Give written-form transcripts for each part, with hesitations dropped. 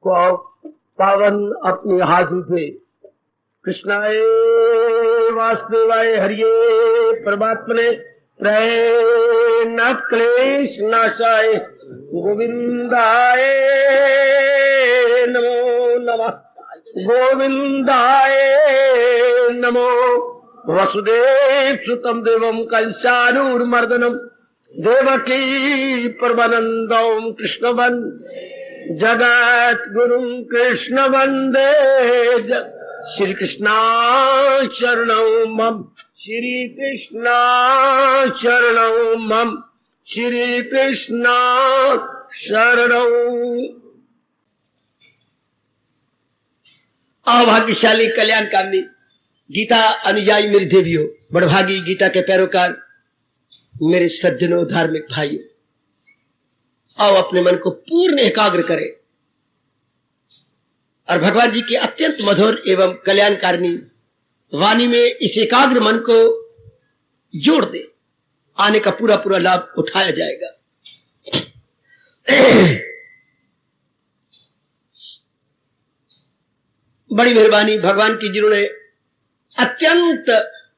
को पावन अपने हाथों से कृष्णाय वासुदेवाय हरिये परमात्मने प्रयनाथ क्लेश नाशाय गोविंदाय नमो नमः गोविंदाय नमो वसुदेव सुतम देवम कंसानूर्मर्दनम देवकी परमानंदम कृष्णवन जगत गुरु कृष्ण वंदे श्री कृष्णा शरणौ मम श्री कृष्णा शरणौ मम श्री कृष्णा शरणौ। अभाग्यशाली कल्याणकारिणी गीता अनुयायी मेरी देवियों, बड़भागी गीता के पैरोकार मेरे सज्जनों, धार्मिक भाइयों, आओ अपने मन को पूर्ण एकाग्र करें और भगवान जी के अत्यंत मधुर एवं कल्याणकारिणी वाणी में इस एकाग्र मन को जोड़ दे। आने का पूरा पूरा लाभ उठाया जाएगा। बड़ी मेहरबानी भगवान की, जिन्होंने अत्यंत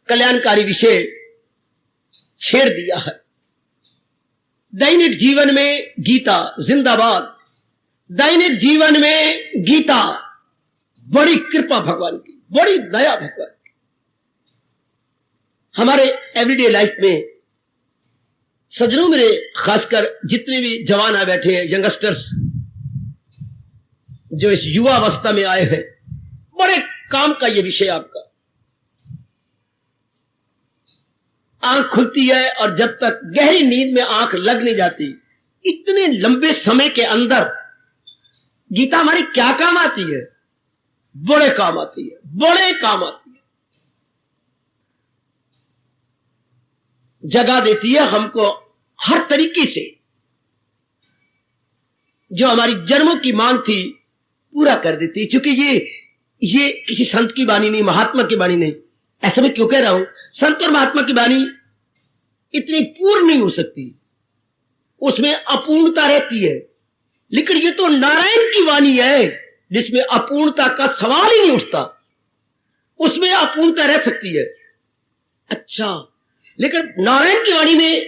कल्याणकारी विषय छेड़ दिया है। दैनिक जीवन में गीता जिंदाबाद, दैनिक जीवन में गीता, बड़ी कृपा भगवान की, बड़ी दया भगवान की। हमारे एवरीडे लाइफ में सज्जनों, मेरे खासकर जितने भी जवान आ बैठे हैं, यंगस्टर्स जो इस युवा अवस्था में आए हैं, बड़े काम का ये विषय आपका। आंख खुलती है और जब तक गहरी नींद में आंख लग नहीं जाती, इतने लंबे समय के अंदर गीता हमारी क्या काम आती है? बड़े काम आती है, बड़े काम आती है। जगा देती है हमको हर तरीके से। जो हमारी जन्मों की मांग थी पूरा कर देती है। क्योंकि ये किसी संत की वाणी नहीं, महात्मा की वाणी नहीं। ऐसा मैं क्यों कह रहा हूं? संत और महात्मा की वाणी इतनी पूर्ण नहीं हो सकती, उसमें अपूर्णता रहती है। लेकिन ये तो नारायण की वाणी है जिसमें अपूर्णता का सवाल ही नहीं उठता, उसमें अपूर्णता रह सकती है। अच्छा, लेकिन नारायण की वाणी में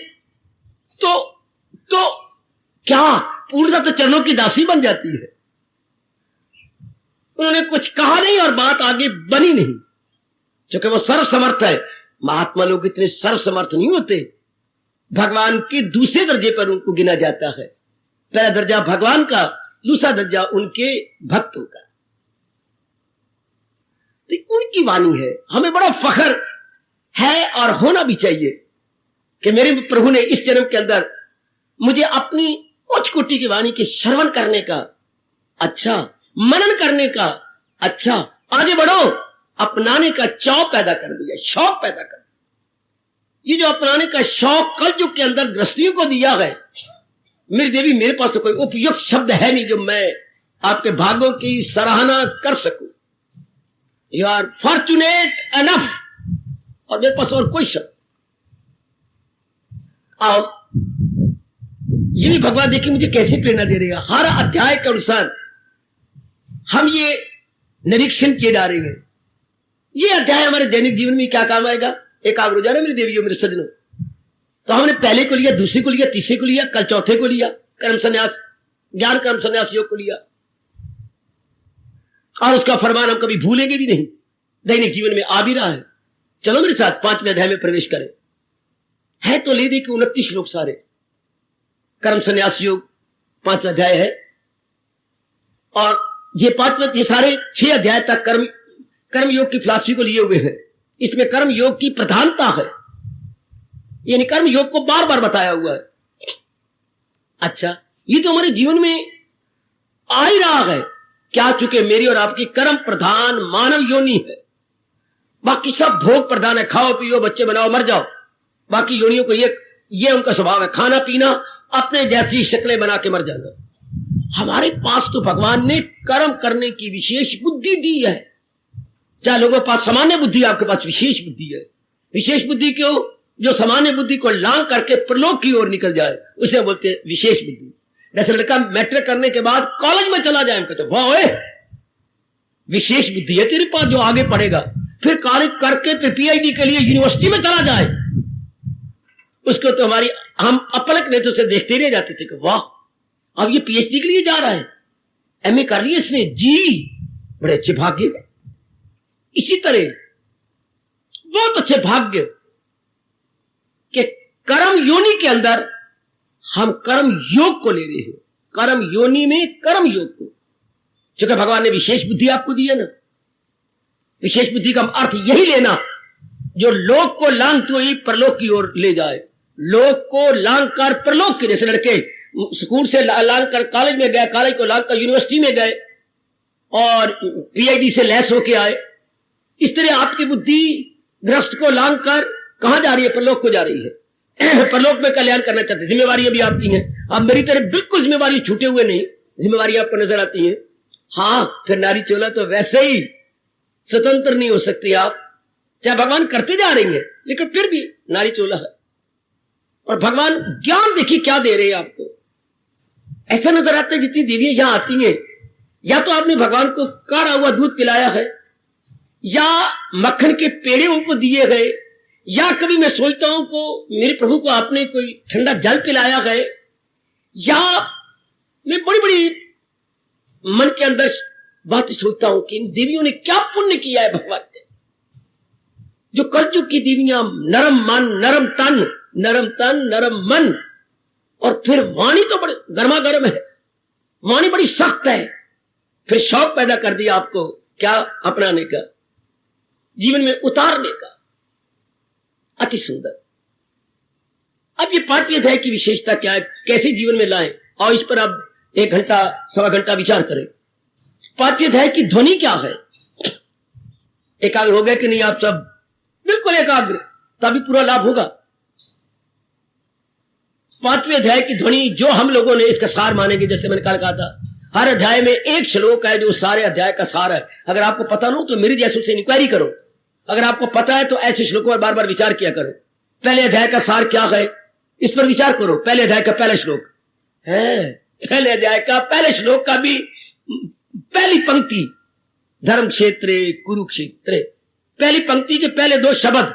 तो क्या पूर्णता तो चरणों की दासी बन जाती है। उन्होंने कुछ कहा नहीं और बात आगे बनी नहीं, क्योंकि वो सर्वसमर्थ है। महात्मा लोग इतने सर्वसमर्थ नहीं होते। भगवान के दूसरे दर्जे पर उनको गिना जाता है। पहला दर्जा भगवान का, दूसरा दर्जा उनके भक्तों का। तो उनकी वाणी है। हमें बड़ा फख्र है और होना भी चाहिए कि मेरे प्रभु ने इस जन्म के अंदर मुझे अपनी उच्च कोटि की वाणी के श्रवण करने का, अच्छा मनन करने का, अच्छा आगे बढ़ो, अपनाने का चाव पैदा कर दिया, शौक पैदा कर। ये जो अपनाने का शौक कल युग के अंदर गृहस्थियों को दिया है, मेरी देवी, मेरे पास तो कोई उपयुक्त शब्द है नहीं जो मैं आपके भाग्यों की सराहना कर सकूं। यू आर फॉर्चुनेट एनफ, और मेरे पास और कोई शब्द। आओ, ये भी भगवान देखिए मुझे कैसे प्रेरणा दे रहे हैं। हर अध्याय के अनुसार हम ये निरीक्षण किए जा रहे हैं। ये अध्याय हमारे दैनिक जीवन में क्या काम आएगा? एकाग्र हो जा रहे मेरी देवियों, मेरे सज्जनों। तो हमने पहले को लिया, दूसरे को लिया, तीसरे को लिया, कल चौथे को लिया, कर्म संन्यास, ज्ञान कर्म संन्यास योग को लिया, और उसका फरमान हम कभी भूलेंगे भी नहीं। दैनिक जीवन में आ भी रहा है। चलो मेरे साथ 5वें अध्याय में प्रवेश करें। है तो ले दे के 29 श्लोक सारे। कर्म संन्यास योग 5वां अध्याय है, और ये सारे 6 अध्याय तक कर्म योग की फिलॉसफी को लिए हुए हैं। इसमें कर्म योग की प्रधानता है, यानी कर्म योग को बार बार बताया हुआ है। अच्छा, ये तो हमारे जीवन में आ ही रहा है। क्या चुके मेरी और आपकी कर्म प्रधान मानव योनि है, बाकी सब भोग प्रधान है। खाओ पियो, बच्चे बनाओ, मर जाओ। बाकी योनियों को ये उनका स्वभाव है, खाना पीना, अपने जैसी शक्लें बना के मर जाना। हमारे पास तो भगवान ने कर्म करने की विशेष बुद्धि दी है। चाहे लोगों के पास सामान्य बुद्धि, आपके पास विशेष बुद्धि है। विशेष बुद्धि क्यों? जो सामान्य बुद्धि को लांग करके प्रलोक की ओर निकल जाए, उसे बोलते हैं विशेष बुद्धि। जैसे लड़का मैट्रिक करने के बाद कॉलेज में चला जाए, हम कहते वाह ओए विशेष बुद्धि है तेरे पास जो आगे पढ़ेगा, फिर कार्य करके फिर पीएचडी के लिए यूनिवर्सिटी में चला जाए, उसको तो हम अपलक नेत्रों से देखते रह जाते थे कि वाह अब ये पीएचडी के लिए जा रहा है, एमए कर लिया इसने, जी बड़े अच्छे भाग्य। इसी तरह बहुत अच्छे भाग्य के कर्म योनि के अंदर हम कर्म योग को ले रहे हैं, कर्म योनि में कर्म योग को, क्योंकि भगवान ने विशेष बुद्धि आपको दी है ना। विशेष बुद्धि का अर्थ यही लेना जो लोक को लांघते हुए परलोक की ओर ले जाए, लोक को लांघ कर परलोक के, जैसे लड़के स्कूल से लांघ कर कॉलेज में गए, कॉलेज को लांघ कर यूनिवर्सिटी में गए और पीएचडी से लैस होके आए, इस तरह आपकी बुद्धि ग्रस्त को लांघ कर कहां जा रही है? परलोक को जा रही है। परलोक में कल्याण करना चाहते, जिम्मेवारी भी आपकी है। अब मेरी तरह बिल्कुल जिम्मेवारी छूटे हुए नहीं, जिम्मेवारी आपको नजर आती है। हाँ, फिर नारी चोला तो वैसे ही स्वतंत्र नहीं हो सकती आप, चाहे भगवान करते जा रही है, लेकिन फिर भी नारी चोला है। और भगवान ज्ञान देखिए क्या दे रहे हैं आपको, ऐसा नजर आता है जितनी देवियां यहां आती हैं, या तो आपने भगवान को काढ़ा हुआ दूध पिलाया है, या मक्खन के पेड़े उनको दिए गए, या कभी मैं सोचता हूं को मेरे प्रभु को आपने कोई ठंडा जल पिलाया है, या मैं बड़ी बड़ी मन के अंदर बातें सोचता हूं कि इन देवियों ने क्या पुण्य किया है भगवान ने, जो कलयुग की देवियां नरम मन, नरम तन, नरम तन, नरम मन, और फिर वाणी तो बड़ी गर्मा गर्म है, वाणी बड़ी सख्त है, फिर शौक पैदा कर दिया आपको क्या अपनाने का, जीवन में उतारने का। अति सुंदर। अब ये पाठ्य अध्याय की विशेषता क्या है, कैसे जीवन में लाएं, और इस पर अब 1 घंटा सवा घंटा विचार करें। पाठ्य अध्याय की ध्वनि क्या है? एकाग्र हो गए कि नहीं आप सब? बिल्कुल एकाग्र, तभी पूरा लाभ होगा। पांचवें अध्याय की ध्वनि जो हम लोगों ने इसका सार मानेंगे, जैसे मैंने कल कहा था, हर अध्याय में एक श्लोक है जो सारे अध्याय का सार है। अगर आपको पता ना हो तो मेरी जैसों से इंक्वायरी करो, अगर आपको पता है तो ऐसे श्लोकों पर बार बार विचार किया करो। पहले अध्याय का सार क्या है इस पर विचार करो। पहले अध्याय का पहला श्लोक है, पहले अध्याय का पहले श्लोक का भी पहली पंक्ति, धर्म क्षेत्रे कुरुक्षेत्रे, पहली पंक्ति के पहले 2 शब्द।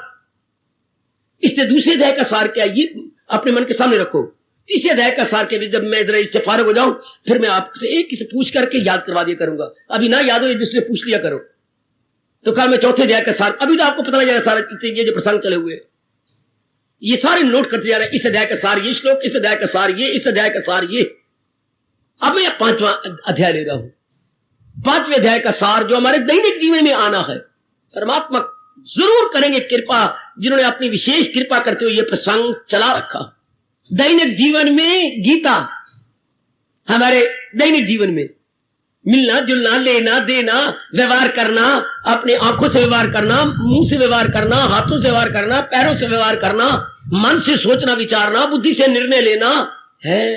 इससे दूसरे अध्याय का सार क्या है ये अपने मन के सामने रखो। तीसरे अध्याय का सार के भी जब मैं जरा इससे फारग हो जाऊं फिर मैं आपसे एक से पूछ करके याद करवा दिया करूंगा। अभी ना याद हो एक दूसरे पूछ लिया करो। तो कल मैं चौथे अध्याय का सार, अभी तो आपको पता लग जाएगा सारा ये जो प्रसंग चले हुए ये सारे नोट करते जा रहे हैं। इस अध्याय का सार ये श्लोक, इस अध्याय का सार ये, इस अध्याय का सार ये। अब मैं 5वां अध्याय ले रहा हूं। 5वें अध्याय का सार जो हमारे दैनिक जीवन में आना है। परमात्मा जरूर करेंगे कृपा, जिन्होंने अपनी विशेष कृपा करते हुए यह प्रसंग चला रखा। दैनिक जीवन में गीता हमारे दैनिक जीवन में मिलना जुलना, लेना देना, व्यवहार करना, अपने आंखों से व्यवहार करना, मुंह से व्यवहार करना, हाथों से व्यवहार करना, पैरों से व्यवहार करना, मन से सोचना विचारना, बुद्धि से निर्णय लेना है।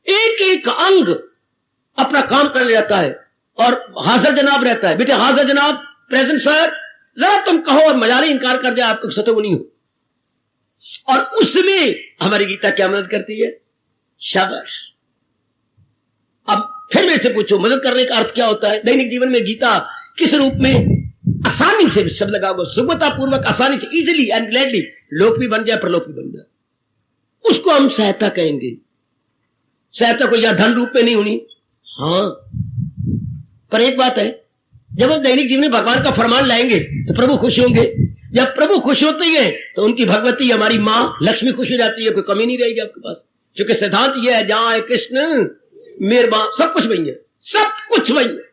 एक एक अंग अपना काम कर जाता है और हाजिर जनाब रहता है। बेटे हाजिर जनाब, प्रेजेंट सर, जरा तुम कहो और मजाले इनकार कर जाए आपको सतो नहीं हो। और उसमें हमारी गीता क्या मदद करती है? शाबाश। अब फिर मेरे से पूछो मदद करने का अर्थ क्या होता है? दैनिक जीवन में गीता किस रूप में आसानी से शब्द लगाओगे, सुगमता पूर्वक, आसानी से, इजीली एंड ग्लैडली, लोक भी बन जाए परलोक भी बन जाए, उसको हम सहायता कहेंगे। सहायता को या धन रूप में नहीं होनी, हाँ, पर एक बात है, जब हम दैनिक जीवन में भगवान का फरमान लाएंगे तो प्रभु खुश होंगे। जब प्रभु खुश होते हैं तो उनकी भगवती हमारी मां लक्ष्मी खुश हो जाती है, कोई कमी नहीं रहेगी आपके पास। क्योंकि सिद्धांत यह है, जहां है कृष्ण मेहरबान, सब कुछ वही है, सब कुछ वही है।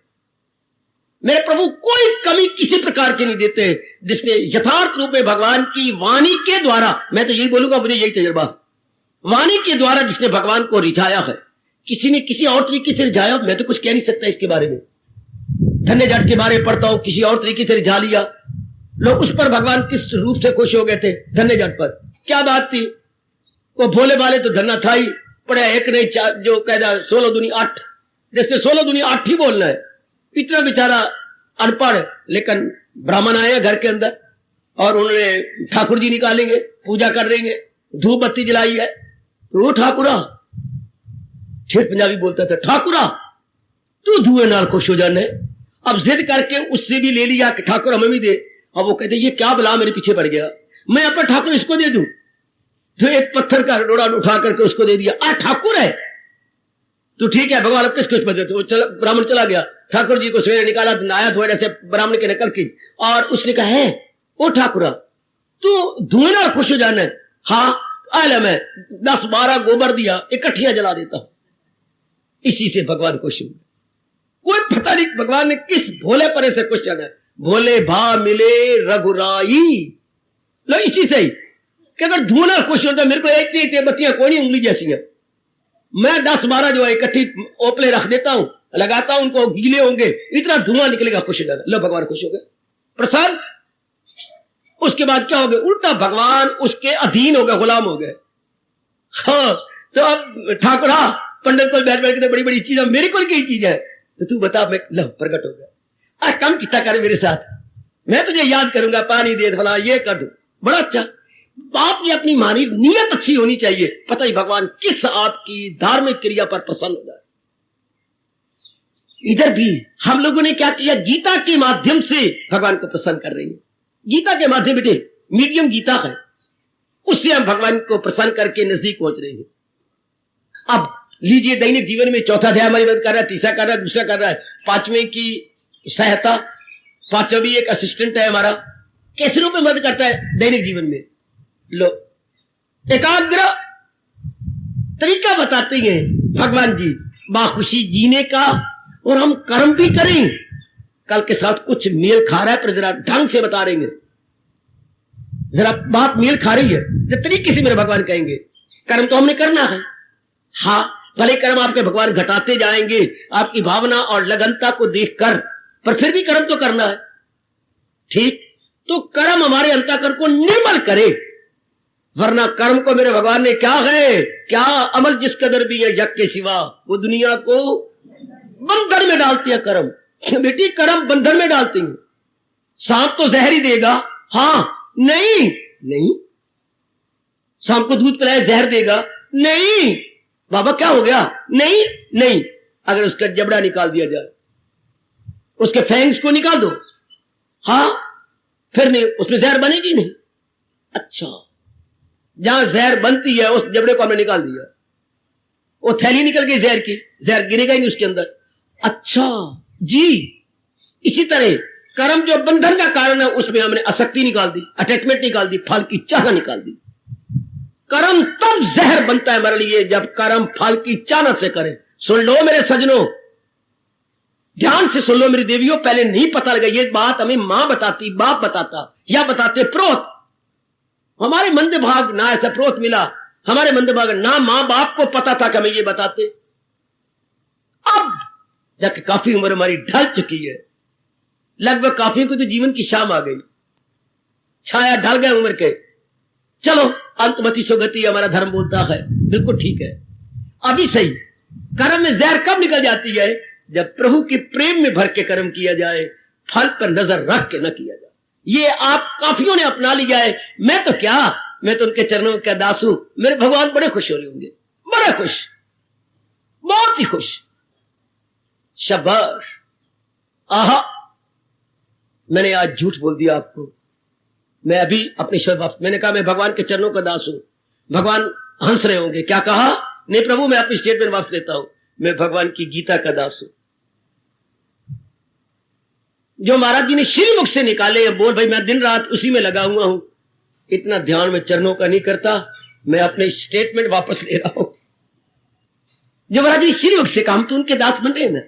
मेरे प्रभु कोई कमी किसी प्रकार की नहीं देते। जिसने यथार्थ रूप में भगवान की वाणी के द्वारा, मैं तो यही बोलूंगा, मुझे यही तजुर्बा, वाणी के द्वारा जिसने भगवान को रिझाया है, किसी ने किसी और तरीके से रिझाया, मैं तो कुछ कह नहीं सकता इसके बारे में। धन्य जाट के बारे में पढ़ता हूं, किसी और तरीके से रिझा लिया, लोग उस पर भगवान किस रूप से खुश हो गए थे। धन्य जाट पर क्या बात थी, वो भोले वाले तो धन्ना था ही, पढ़ा एक नहीं चार, जो कहता 16 दूनी 8, जिसने 16 दूनी 8 ही बोलना है। इतना बेचारा अनपढ़, लेकिन ब्राह्मण आए घर के अंदर और उन्होंने ठाकुर जी निकालेंगे, पूजा कर देंगे, धूप बत्ती जलाई है, तो वो ठाकुरा ठेठ पंजाबी बोलता था, ठाकुरा तू धुएं नाल खुश हो जाने। अब जिद करके उससे भी ले लिया कि ठाकुर हमें भी दे। अब वो कहते ये क्या बला मेरे पीछे पड़ गया, मैं अपना ठाकुर इसको दे दूं। तो एक पत्थर का रोड़ा उठा करके उसको दे दिया। ठाकुर है तो ठीक है, भगवान अब किस कुछ बदलते। वो ब्राह्मण चला गया, ठाकुर जी को सवेरे निकाला, नहाया धोया से ब्राह्मण के नकल की, और उसने कहा है ओ ठाकुरा तू धुएं नाल खुश हो जाना है। हाँ आले मैं 10-12 गोबर दिया, इकट्ठियां जला देता हूं। इसी से भगवान खुश हुए। कोई पता नहीं भगवान ने किस भोले परे से खुश जाना है। भोले भा मिले रघुराई, लो इसी से ही कि अगर धुआं खुश होता, मेरे को एक नहीं बत्तियां कोई नहीं उंगली जैसी है, मैं 10-12 जो है इकट्ठी ओपले रख देता हूं, लगाता हूं, उनको गीले होंगे, इतना धुआं निकलेगा, खुश हो जाना। लो भगवान खुश हो गए, प्रसन्न। उसके बाद क्या हो गया, उल्टा भगवान उसके अधीन हो गए, गुलाम हो गए। हाँ तो अब ठाकुर पंडित को बैठ बैठ के बड़ी बड़ी चीज मेरे को क्या चीज है, तो तू बता। मैं लो प्रकट हो गया, कम कितना करे मेरे साथ, मैं तुझे याद करूंगा, पानी दे फला ये कर दूं, बड़ा अच्छा। बात ये अपनी मानी नियत अच्छी होनी चाहिए, पता ही भगवान किस आपकी धार्मिक क्रिया पर प्रसन्न हो जाए। इधर भी हम लोगों ने क्या किया, गीता के माध्यम से भगवान को प्रसन्न कर रहे हैं। गीता के माध्यम बेटे मीडियम गीता है, उससे हम भगवान को प्रसन्न करके नजदीक पहुंच रहे हैं। अब लीजिए दैनिक जीवन में चौथा अध्याय हमारी मदद कर रहा है, तीसरा कर रहा है, दूसरा कर रहा है, 5वें की सहायता, 5वां भी एक असिस्टेंट है हमारा, कैसे रूप में मदद करता है दैनिक जीवन में। लो एकाग्र तरीका बताते हैं भगवान जी बाखुशी जीने का, और हम कर्म भी करें। कल के साथ कुछ मेल खा रहा है पर जरा ढंग से बता रहे हैं, जरा बात मेल खा रही है, जिस तरीके से मेरे भगवान कहेंगे। कर्म तो हमने करना है, हाँ भले कर्म आपके भगवान घटाते जाएंगे आपकी भावना और लगनता को देखकर, पर फिर भी कर्म तो करना है, ठीक। तो कर्म हमारे अंतःकरण को निर्मल करे, वरना कर्म को मेरे भगवान ने क्या है, क्या अमल जिस कदर भी है यज्ञ के सिवा, वो दुनिया को बंधन में डालती है। कर्म बेटी कर्म बंधन में डालती है। सांप तो जहर ही देगा, हाँ नहीं नहीं, सांप को दूध पिलाए जहर देगा, नहीं बाबा क्या हो गया, नहीं नहीं। अगर उसका जबड़ा निकाल दिया जाए, उसके फैंग्स को निकाल दो, हाँ फिर नहीं, उसमें जहर बनेगी नहीं। अच्छा जहां जहर बनती है उस जबड़े को हमने निकाल दिया, वो थैली निकल गई जहर की, जहर गिरेगा ही नहीं उसके अंदर। अच्छा जी, इसी तरह कर्म जो बंधन का कारण है उसमें हमने आसक्ति निकाल दी, अटैचमेंट निकाल दी, फल की चाह निकाल दी। कर्म तब जहर बनता है हमारे लिए जब कर्म फल की चाहना से करें। सुन लो मेरे सजनों, ध्यान से सुन लो मेरी देवियों, पहले नहीं पता लगा ये बात हमें मां बताती, बाप बताता, या बताते प्रोत। हमारे मंद भाग ना ऐसा प्रोत मिला, हमारे मंद भाग ना मां बाप को पता था कि हमें ये बताते। अब जाके काफी उम्र हमारी ढल चुकी है, लगभग काफी को तो जीवन की शाम आ गई, छाया ढल गए उम्र के। चलो अंतमति सुगति हमारा धर्म बोलता है, बिल्कुल ठीक है। अभी सही, कर्म में जहर कब निकल जाती है, जब प्रभु के प्रेम में भर के कर्म किया जाए, फल पर नजर रख के न किया जाए। ये आप काफियों ने अपना लिया है, मैं तो क्या, मैं तो उनके चरणों का दास हूं। मेरे भगवान बड़े खुश हो रहे होंगे, बड़े खुश, बहुत ही खुश। शाबाश, आहा मैंने आज झूठ बोल दिया आपको। मैं अभी अपने शब्द, मैंने कहा मैं भगवान के चरणों का दास हूं। भगवान हंस रहे होंगे, क्या कहा, नहीं प्रभु मैं अपनी स्टेटमेंट वापस लेता हूं, मैं भगवान की गीता का दास हूं। जो महाराज जी ने श्रीमुख से निकाले हैं बोल, भाई मैं दिन रात उसी में लगा हुआ हूं, इतना ध्यान में चरणों का नहीं करता, मैं अपने स्टेटमेंट वापस ले रहा हूं। जो महाराज जी श्रीमुख से काम, तो उनके दास बन रहे हैं ना।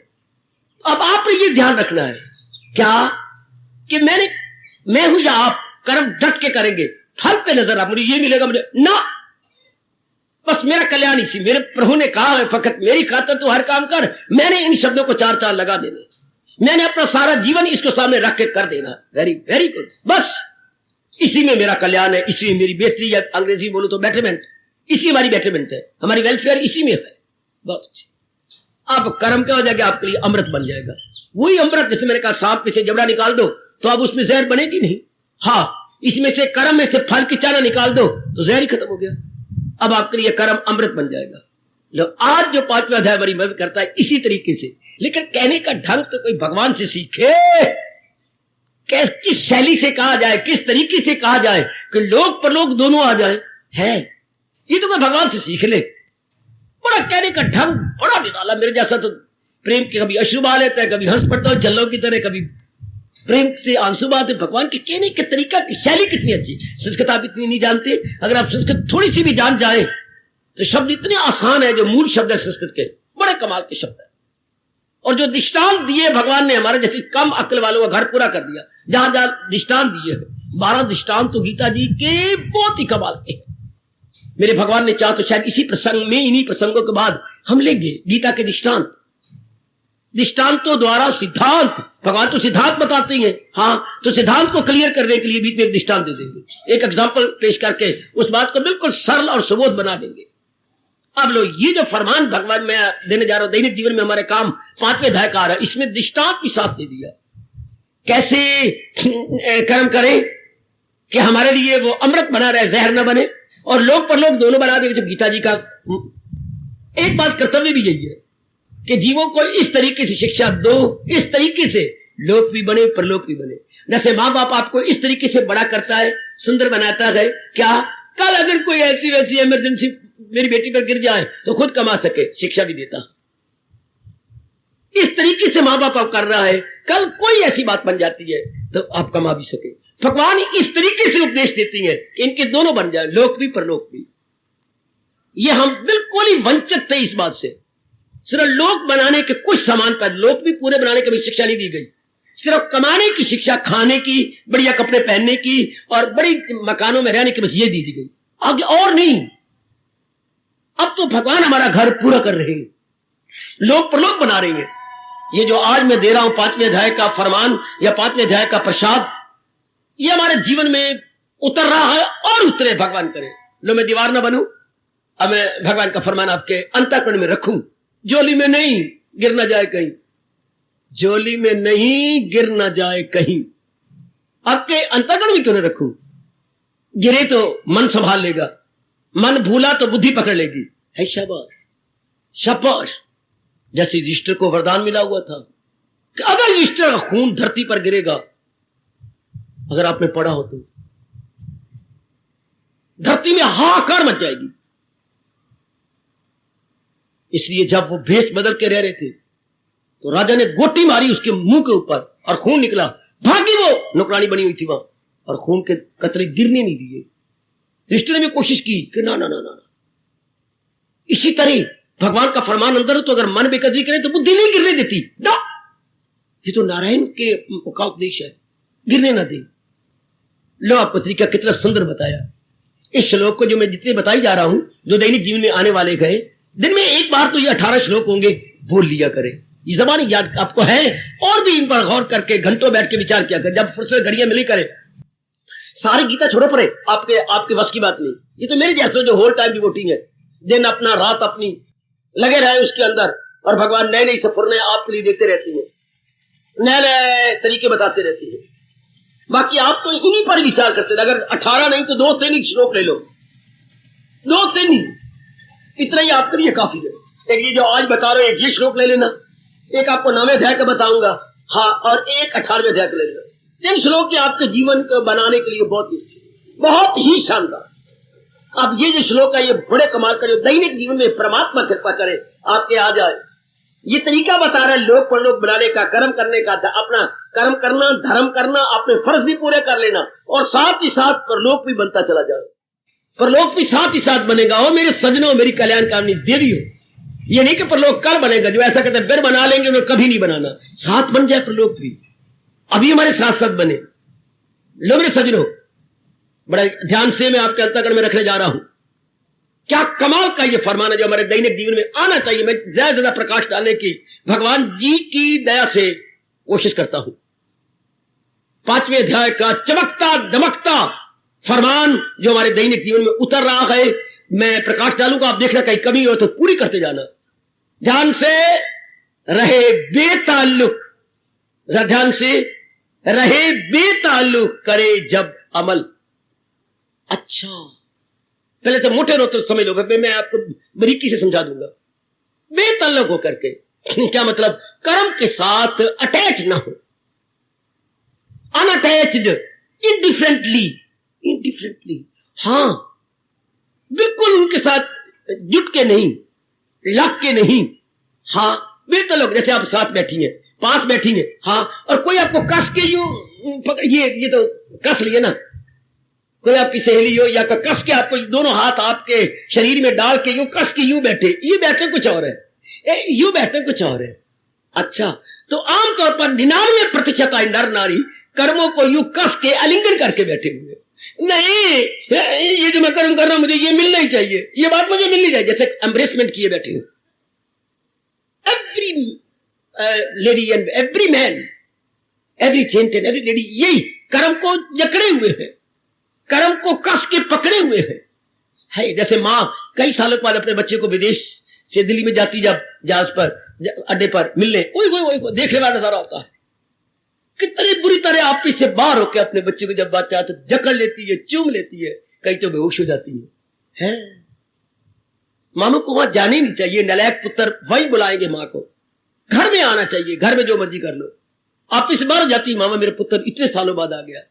अब आपने ये ध्यान रखना है क्या कि मैं हूं या आप, कर्म डट के करेंगे, फल पे नजर आप, मुझे ये मिलेगा मुझे ना, बस मेरा कल्याण इसी, मेरे प्रभु ने कहा है फकत मेरी खातिर तो हर काम कर। मैंने इन शब्दों को 4 लगा देने, मैंने अपना सारा जीवन इसको सामने रख के कर देना। वेरी वेरी गुड, बस इसी में मेरा कल्याण है, इसी में मेरी बेहतरी, या अंग्रेजी बोलो तो बेटरमेंट, इसी हमारी बेटरमेंट है, हमारी वेलफेयर इसी में है। बहुत अच्छी, अब कर्म क्या हो जाएगा, आपके लिए अमृत बन जाएगा। वही अमृत, जैसे मैंने कहा सांप में से जबड़ा निकाल दो तो अब उसमें जहर बनेगी नहीं, हाँ इसमें से कर्म में से फल की चारा निकाल दो तो जहर ही खत्म हो गया। अब आपके लिए कर्म अमृत बन जाएगा। लो आज जो 5वां अध्याय हमारी मदद करता है इसी तरीके से, लेकिन कहने का ढंग तो कोई भगवान से सीखे, किस शैली से कहा जाए, किस तरीके से कहा जाए कि लोक परलोक दोनों आ जाए, है ये तो कोई भगवान से सीख ले। बड़ा कहने का ढंग बड़ा निराला, मेरे जैसा तो प्रेम के कभी अश्रु बहा लेता है, कभी हंस पड़ता है जल्लों की तरह, कभी प्रेम से आंसू बहाते। भगवान के कहने के तरीका की शैली कितनी अच्छी। संस्कृत आप इतनी नहीं जानते, अगर आप संस्कृत थोड़ी सी भी जान जाए तो शब्द इतने आसान है, जो मूल शब्द है संस्कृत के बड़े कमाल के शब्द है। और जो दृष्टांत दिए भगवान ने हमारे जैसे कम अक्ल वालों का घर पूरा कर दिया। जहां जहां दृष्टांत दिए 12 दृष्टांत तो गीता जी के बहुत ही कमाल के हैं। मेरे भगवान ने चाहा तो शायद इसी प्रसंग में, इन्हीं प्रसंगों के बाद हम लेंगे गीता के दृष्टांत। दृष्टांतों द्वारा सिद्धांत, भगवान तो सिद्धांत बताते हैं, हाँ, तो सिद्धांत को क्लियर करने के लिए बीच में एक दृष्टांत दे देंगे, एक एग्जाम्पल पेश करके उस बात को बिल्कुल सरल और सुबोध बना देंगे। अब लो, ये जो फरमान भगवान में देने जा रहा हूं दैनिक जीवन में हमारे काम 5वें अध्याय का आ रहा है, इसमें दृष्टांत भी साथ दे दिया कैसे कर्म करें कि हमारे लिए वो अमृत बना रहे, जहर न बने, और लोक परलोक दोनों बना दे। जो गीता जी का एक बात कर्तव्य भी यही है कि जीवों को इस तरीके से शिक्षा दो, इस तरीके से लोक भी बने परलोक भी बने। जैसे माँ बाप आपको इस तरीके से बड़ा करता है, सुंदर बनाता है, क्या कल अगर कोई ऐसी वैसी इमरजेंसी मेरी बेटी पर गिर जाए तो खुद कमा सके, शिक्षा भी देता। इस तरीके से माँ बाप आप कर रहा है, कल कोई ऐसी बात बन जाती है तो आप कमा भी सके। भगवान इस तरीके से उपदेश देती है कि इनके दोनों बन जाए, लोक भी परलोक भी। ये हम बिल्कुल ही वंचित थे इस बात से। सिर्फ लोक बनाने के कुछ सामान पर, लोक भी पूरे बनाने की शिक्षा नहीं दी गई, सिर्फ कमाने की शिक्षा, खाने की, बढ़िया कपड़े पहनने की और बड़ी मकानों में रहने की, बस ये दी गई, आगे और नहीं। अब तो भगवान हमारा घर पूरा कर रहे हैं, लोक परलोक बना रहे हैं। ये जो आज मैं दे रहा हूं 5वें अध्याय का फरमान या 5वें अध्याय का प्रसाद, ये हमारे जीवन में उतर रहा है और उतरे, भगवान करे। लो, मैं दीवार ना बनूं, अब मैं भगवान का फरमान आपके अंतःकरण में रखूं, झोली में नहीं गिर ना जाए कहीं, झोली में नहीं गिर ना जाए कहीं। आपके अंतःकरण में क्यों ना रखूं? गिरे तो मन संभाल लेगा, मन भूला तो बुद्धि पकड़ लेगी। है शाबाश शाबाश। जैसे युधिष्ठिर को वरदान मिला हुआ था कि अगर युधिष्ठिर का खून धरती पर गिरेगा, अगर आपने पढ़ा हो तो धरती में हाहाकार मच जाएगी। इसलिए जब वो भेष बदल के रह रहे थे तो राजा ने गोटी मारी उसके मुंह के ऊपर और खून निकला, भागी वो नौकरानी बनी हुई थी वहां, और खून के कतरे गिरने नहीं दिए। युधिष्ठिर ने भी कोशिश की कि ना ना ना ना। इसी तरह भगवान का फरमान अंदर हो तो अगर मन बेकदरी करे तो बुद्धि नहीं गिरने देती ना। ये तो नारायण के का उपदेश है, गिरने ना दे। लो, आपको तरीका कितना सुंदर बताया। इस श्लोक को जो मैं जितने बताई जा रहा हूं, जो दैनिक जीवन में आने वाले गए, दिन में एक बार तो ये 18 श्लोक होंगे, बोल लिया करें। ये जबानी याद आपको है, और भी इन पर गौर करके घंटों बैठ के विचार किया करें। जब फुर्सत घड़ियां मिली करें, सारी गीता छोड़ो पड़े, आपके बस की बात नहीं। ये तो मेरे जैसे जो होल टाइम डिवोटिंग है, दिन अपना रात अपनी लगे रहे उसके अंदर, और भगवान नए नए सफर आपके लिए देते रहती है, नए नए तरीके बताते रहती है। बाकी आप तो इन्हीं पर विचार करते हैं। अगर 18 नहीं तो 2-3 श्लोक ले लो, 2-3 ही, इतना ही आपके लिए काफी है। एक ये जो आज बता रहे हो, एक ये श्लोक ले लेना, एक आपको 9वें अध्याय का बताऊंगा, हाँ, और एक 18वें अध्याय का ले लेना। 3 श्लोक के आपके जीवन को बनाने के लिए बहुत ही शानदार। अब ये जो श्लोक है, ये बड़े कमाल का, जो दैनिक जीवन में परमात्मा कृपा करे आपके आ जाए। ये तरीका बता रहा है लोक परलोक बनाने का, कर्म करने का, अपना कर्म करना, धर्म करना, अपने फर्ज भी पूरे कर लेना, और साथ ही साथ परलोक भी बनता चला जाए। परलोक भी साथ ही साथ बनेगा। और मेरे सजनों, मेरी कल्याणकामनी देवियों, ये नहीं कि परलोक कल बनेगा, जो ऐसा कहते हैं फिर बना लेंगे, उन्हें कभी नहीं बनाना। साथ बन जाए परलोक भी, अभी हमारे साथ साथ बने। लो मेरे सजनों, बड़ा ध्यान से मैं आपके अंतःकरण में रखने जा रहा हूं। क्या कमाल का ये फरमान है जो हमारे दैनिक जीवन में आना चाहिए। मैं ज्यादा ज्यादा प्रकाश डालने की भगवान जी की दया से कोशिश करता हूं। 5वें अध्याय का चमकता दमकता फरमान जो हमारे दैनिक जीवन में उतर रहा है, मैं प्रकाश डालूंगा, आप देखना कहीं कमी हो तो पूरी करते जाना। ध्यान से रहे बेताल्लुक, ध्यान से रहे बेताल्लुक करे जब अमल। अच्छा, पहले तो मोटे रो तो समझ लो, मैं आपको बरीकी से समझा दूंगा। बेतल्लुक होकर के। क्या मतलब? कर्म के साथ अटैच ना हो, अनअटैच्ड, इंडिफरेंटली, हाँ, बिल्कुल उनके साथ जुट के नहीं, लग के नहीं, हाँ, बेतल्लुक। जैसे आप साथ बैठी हैं, पास बैठी हैं, हाँ, और कोई आपको कस के यूं ये तो कस लिए ना, कोई आपकी सहेली हो या कस के आपको दोनों हाथ आपके शरीर में डाल के यूं कस के यूं बैठे, ये बैठे कुछ और है, यूं बैठे कुछ और है। अच्छा, तो आमतौर पर 99% नर नारी कर्मों को यूं कस के आलिंगन करके बैठे हुए, नहीं ये जो मैं कर्म कर रहा हूं मुझे ये मिलना ही चाहिए, ये बात मुझे मिलनी चाहिए, जैसे एम्ब्रेसमेंट किए बैठे हो। Every lady and every man, every gent and every lady यही कर्म को जकड़े हुए हैं, कर्म को कस के पकड़े हुए हैं। है जैसे मां कई सालों के बाद अपने बच्चे को विदेश से दिल्ली में जाती, जब जहाज पर अड्डे पर मिलने, ओए देखने वाला नजारा होता है, कितनी बुरी तरह आप से बाहर होकर अपने बच्चे को जब बात चाहते जकड़ लेती है, चूम लेती है, कई तो बेहोश हो जाती है। मानो को वहां जाने नहीं चाहिए, नलायक पुत्र वही बुलाएंगे मां को, घर में आना चाहिए, घर में जो मर्जी कर लो। आप इस बार जाती, मामा मेरा पुत्र इतने सालों बाद आ गया,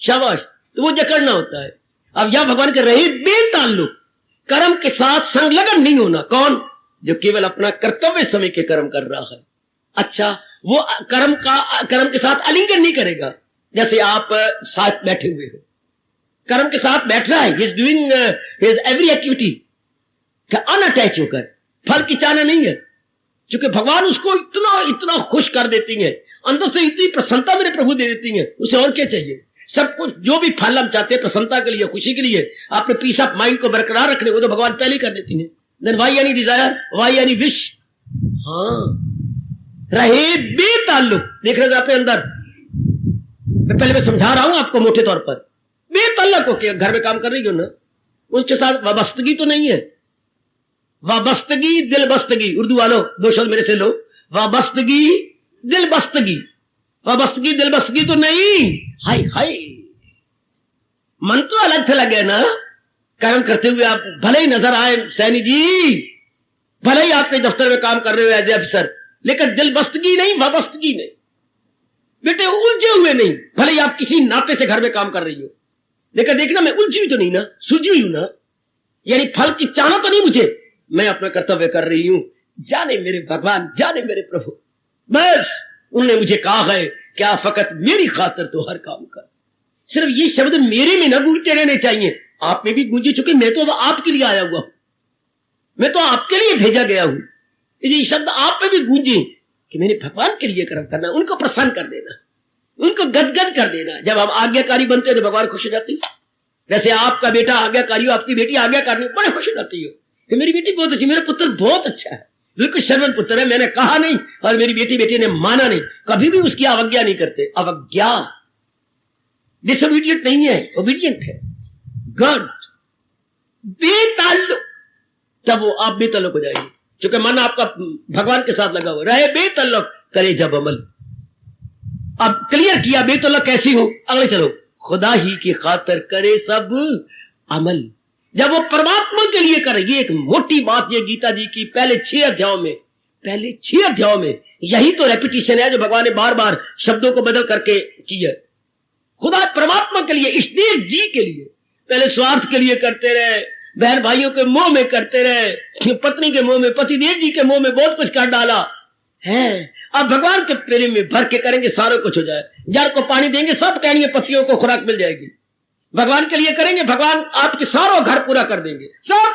शाबाश, तो वो जकड़ना होता है। अब यह भगवान के रहे बेताल्लुक, कर्म के साथ संलग्न नहीं होना। कौन? जो केवल अपना कर्तव्य समय के कर्म कर रहा है। अच्छा, वो कर्म के साथ आलिंगन नहीं करेगा। जैसे आप साथ बैठे हुए हो, कर्म के साथ बैठ रहा है, he is doing his every activity, unattached होकर, फल की चाहना नहीं है, क्योंकि भगवान उसको इतना खुश कर देती है, अंदर से इतनी प्रसन्नता मेरे प्रभु दे देती है, उसे और क्या चाहिए। सब कुछ जो भी फल हम चाहते हैं प्रसन्नता के लिए, खुशी के लिए, अपने पीस ऑफ माइंड को बरकरार रखने को, तो भगवान पहले ही कर देती है। Then why any desire, why any wish. हाँ, रहे बेताल्लुक। देख रहे हो आपके अंदर, मैं समझा रहा हूं आपको मोटे तौर पर, बेताल्लुक होके घर में काम कर रही हो ना, उसके साथ वाबस्तगी तो नहीं है। वाबस्तगी, दिलबस्तगी, उर्दू वालों 2 शब्द मेरे से लो, वाबस्तगी, दिलबस्तगी, वाबस्तगी दिलबस्तगी तो नहीं। हाय हाय, मन तो अलग थलग है ना। कर्म करते हुए आप भले ही नजर आए सैनी जी, भले ही आपके दफ्तर में काम कर रहे हो एज ए अफसर, लेकिन दिलबस्तगी नहीं, वाबस्तगी नहीं, बेटे उलझे हुए नहीं। भले ही आप किसी नाते से घर में काम कर रही हो, लेकिन देखना मैं उलझी हुई तो नहीं ना, सुलझी हुई हूं ना, यानी फल की चाहना तो नहीं मुझे, मैं अपना कर्तव्य कर रही हूं। जाने मेरे भगवान, जाने मेरे प्रभु, बस उन्होंने मुझे कहा है क्या फकत मेरी खातिर तो हर काम कर। सिर्फ ये शब्द मेरे में न गूंजते रहने चाहिए, आप में भी गूंजे, चुके मैं तो अब आपके लिए आया हुआ हूं, मैं तो आपके लिए भेजा गया हूं। ये शब्द आप पे भी गूंजे कि मैंने भगवान के लिए कर्म करना, उनको प्रसन्न कर देना, उनको गदगद कर देना। जब हम आज्ञाकारी बनते हैं तो भगवान खुश हो जाती है। जैसे आपका बेटा आज्ञाकारी हो, आपकी बेटी आज्ञाकारी, बड़े खुश हो जाती हो कि मेरी बेटी बहुत अच्छी, मेरा पुत्र बहुत अच्छा है, बिल्कुल शर्मन पुत्र है, मैंने कहा नहीं और मेरी बेटी ने माना नहीं। कभी भी उसकी अवज्ञा नहीं करते। अवज्ञा डिसोबीडियंट नहीं है, ओबीडियंट है। गॉड बेताल्लुक, तब वो आप बेताल्लुक हो जाएंगे, क्योंकि मन आपका भगवान के साथ लगा हुआ। रहे बेताल्लुक, करे जब अमल। अब क्लियर किया बेताल्लुक कैसी हो, अगले चलो, खुदा ही की खातिर करे सब अमल। जब वो परमात्मा के लिए करे, ये एक मोटी बात ये गीता जी की पहले 6 अध्यायों में यही तो रेपिटेशन है जो भगवान ने बार बार शब्दों को बदल करके की है। खुदा परमात्मा के लिए, इष्टदेव जी के लिए, पहले स्वार्थ के लिए करते रहे, बहन भाइयों के मोह में करते रहे, पत्नी के मोह में, पतिदेव जी के मोह में बहुत कुछ कर डाला है। अब भगवान के प्रेम में भर के करेंगे, सारा कुछ हो जाए। जड़ को पानी देंगे, सब कहेंगे पत्तियों को खुराक मिल जाएगी। भगवान के लिए करेंगे, भगवान आपके सारा घर पूरा कर देंगे सब,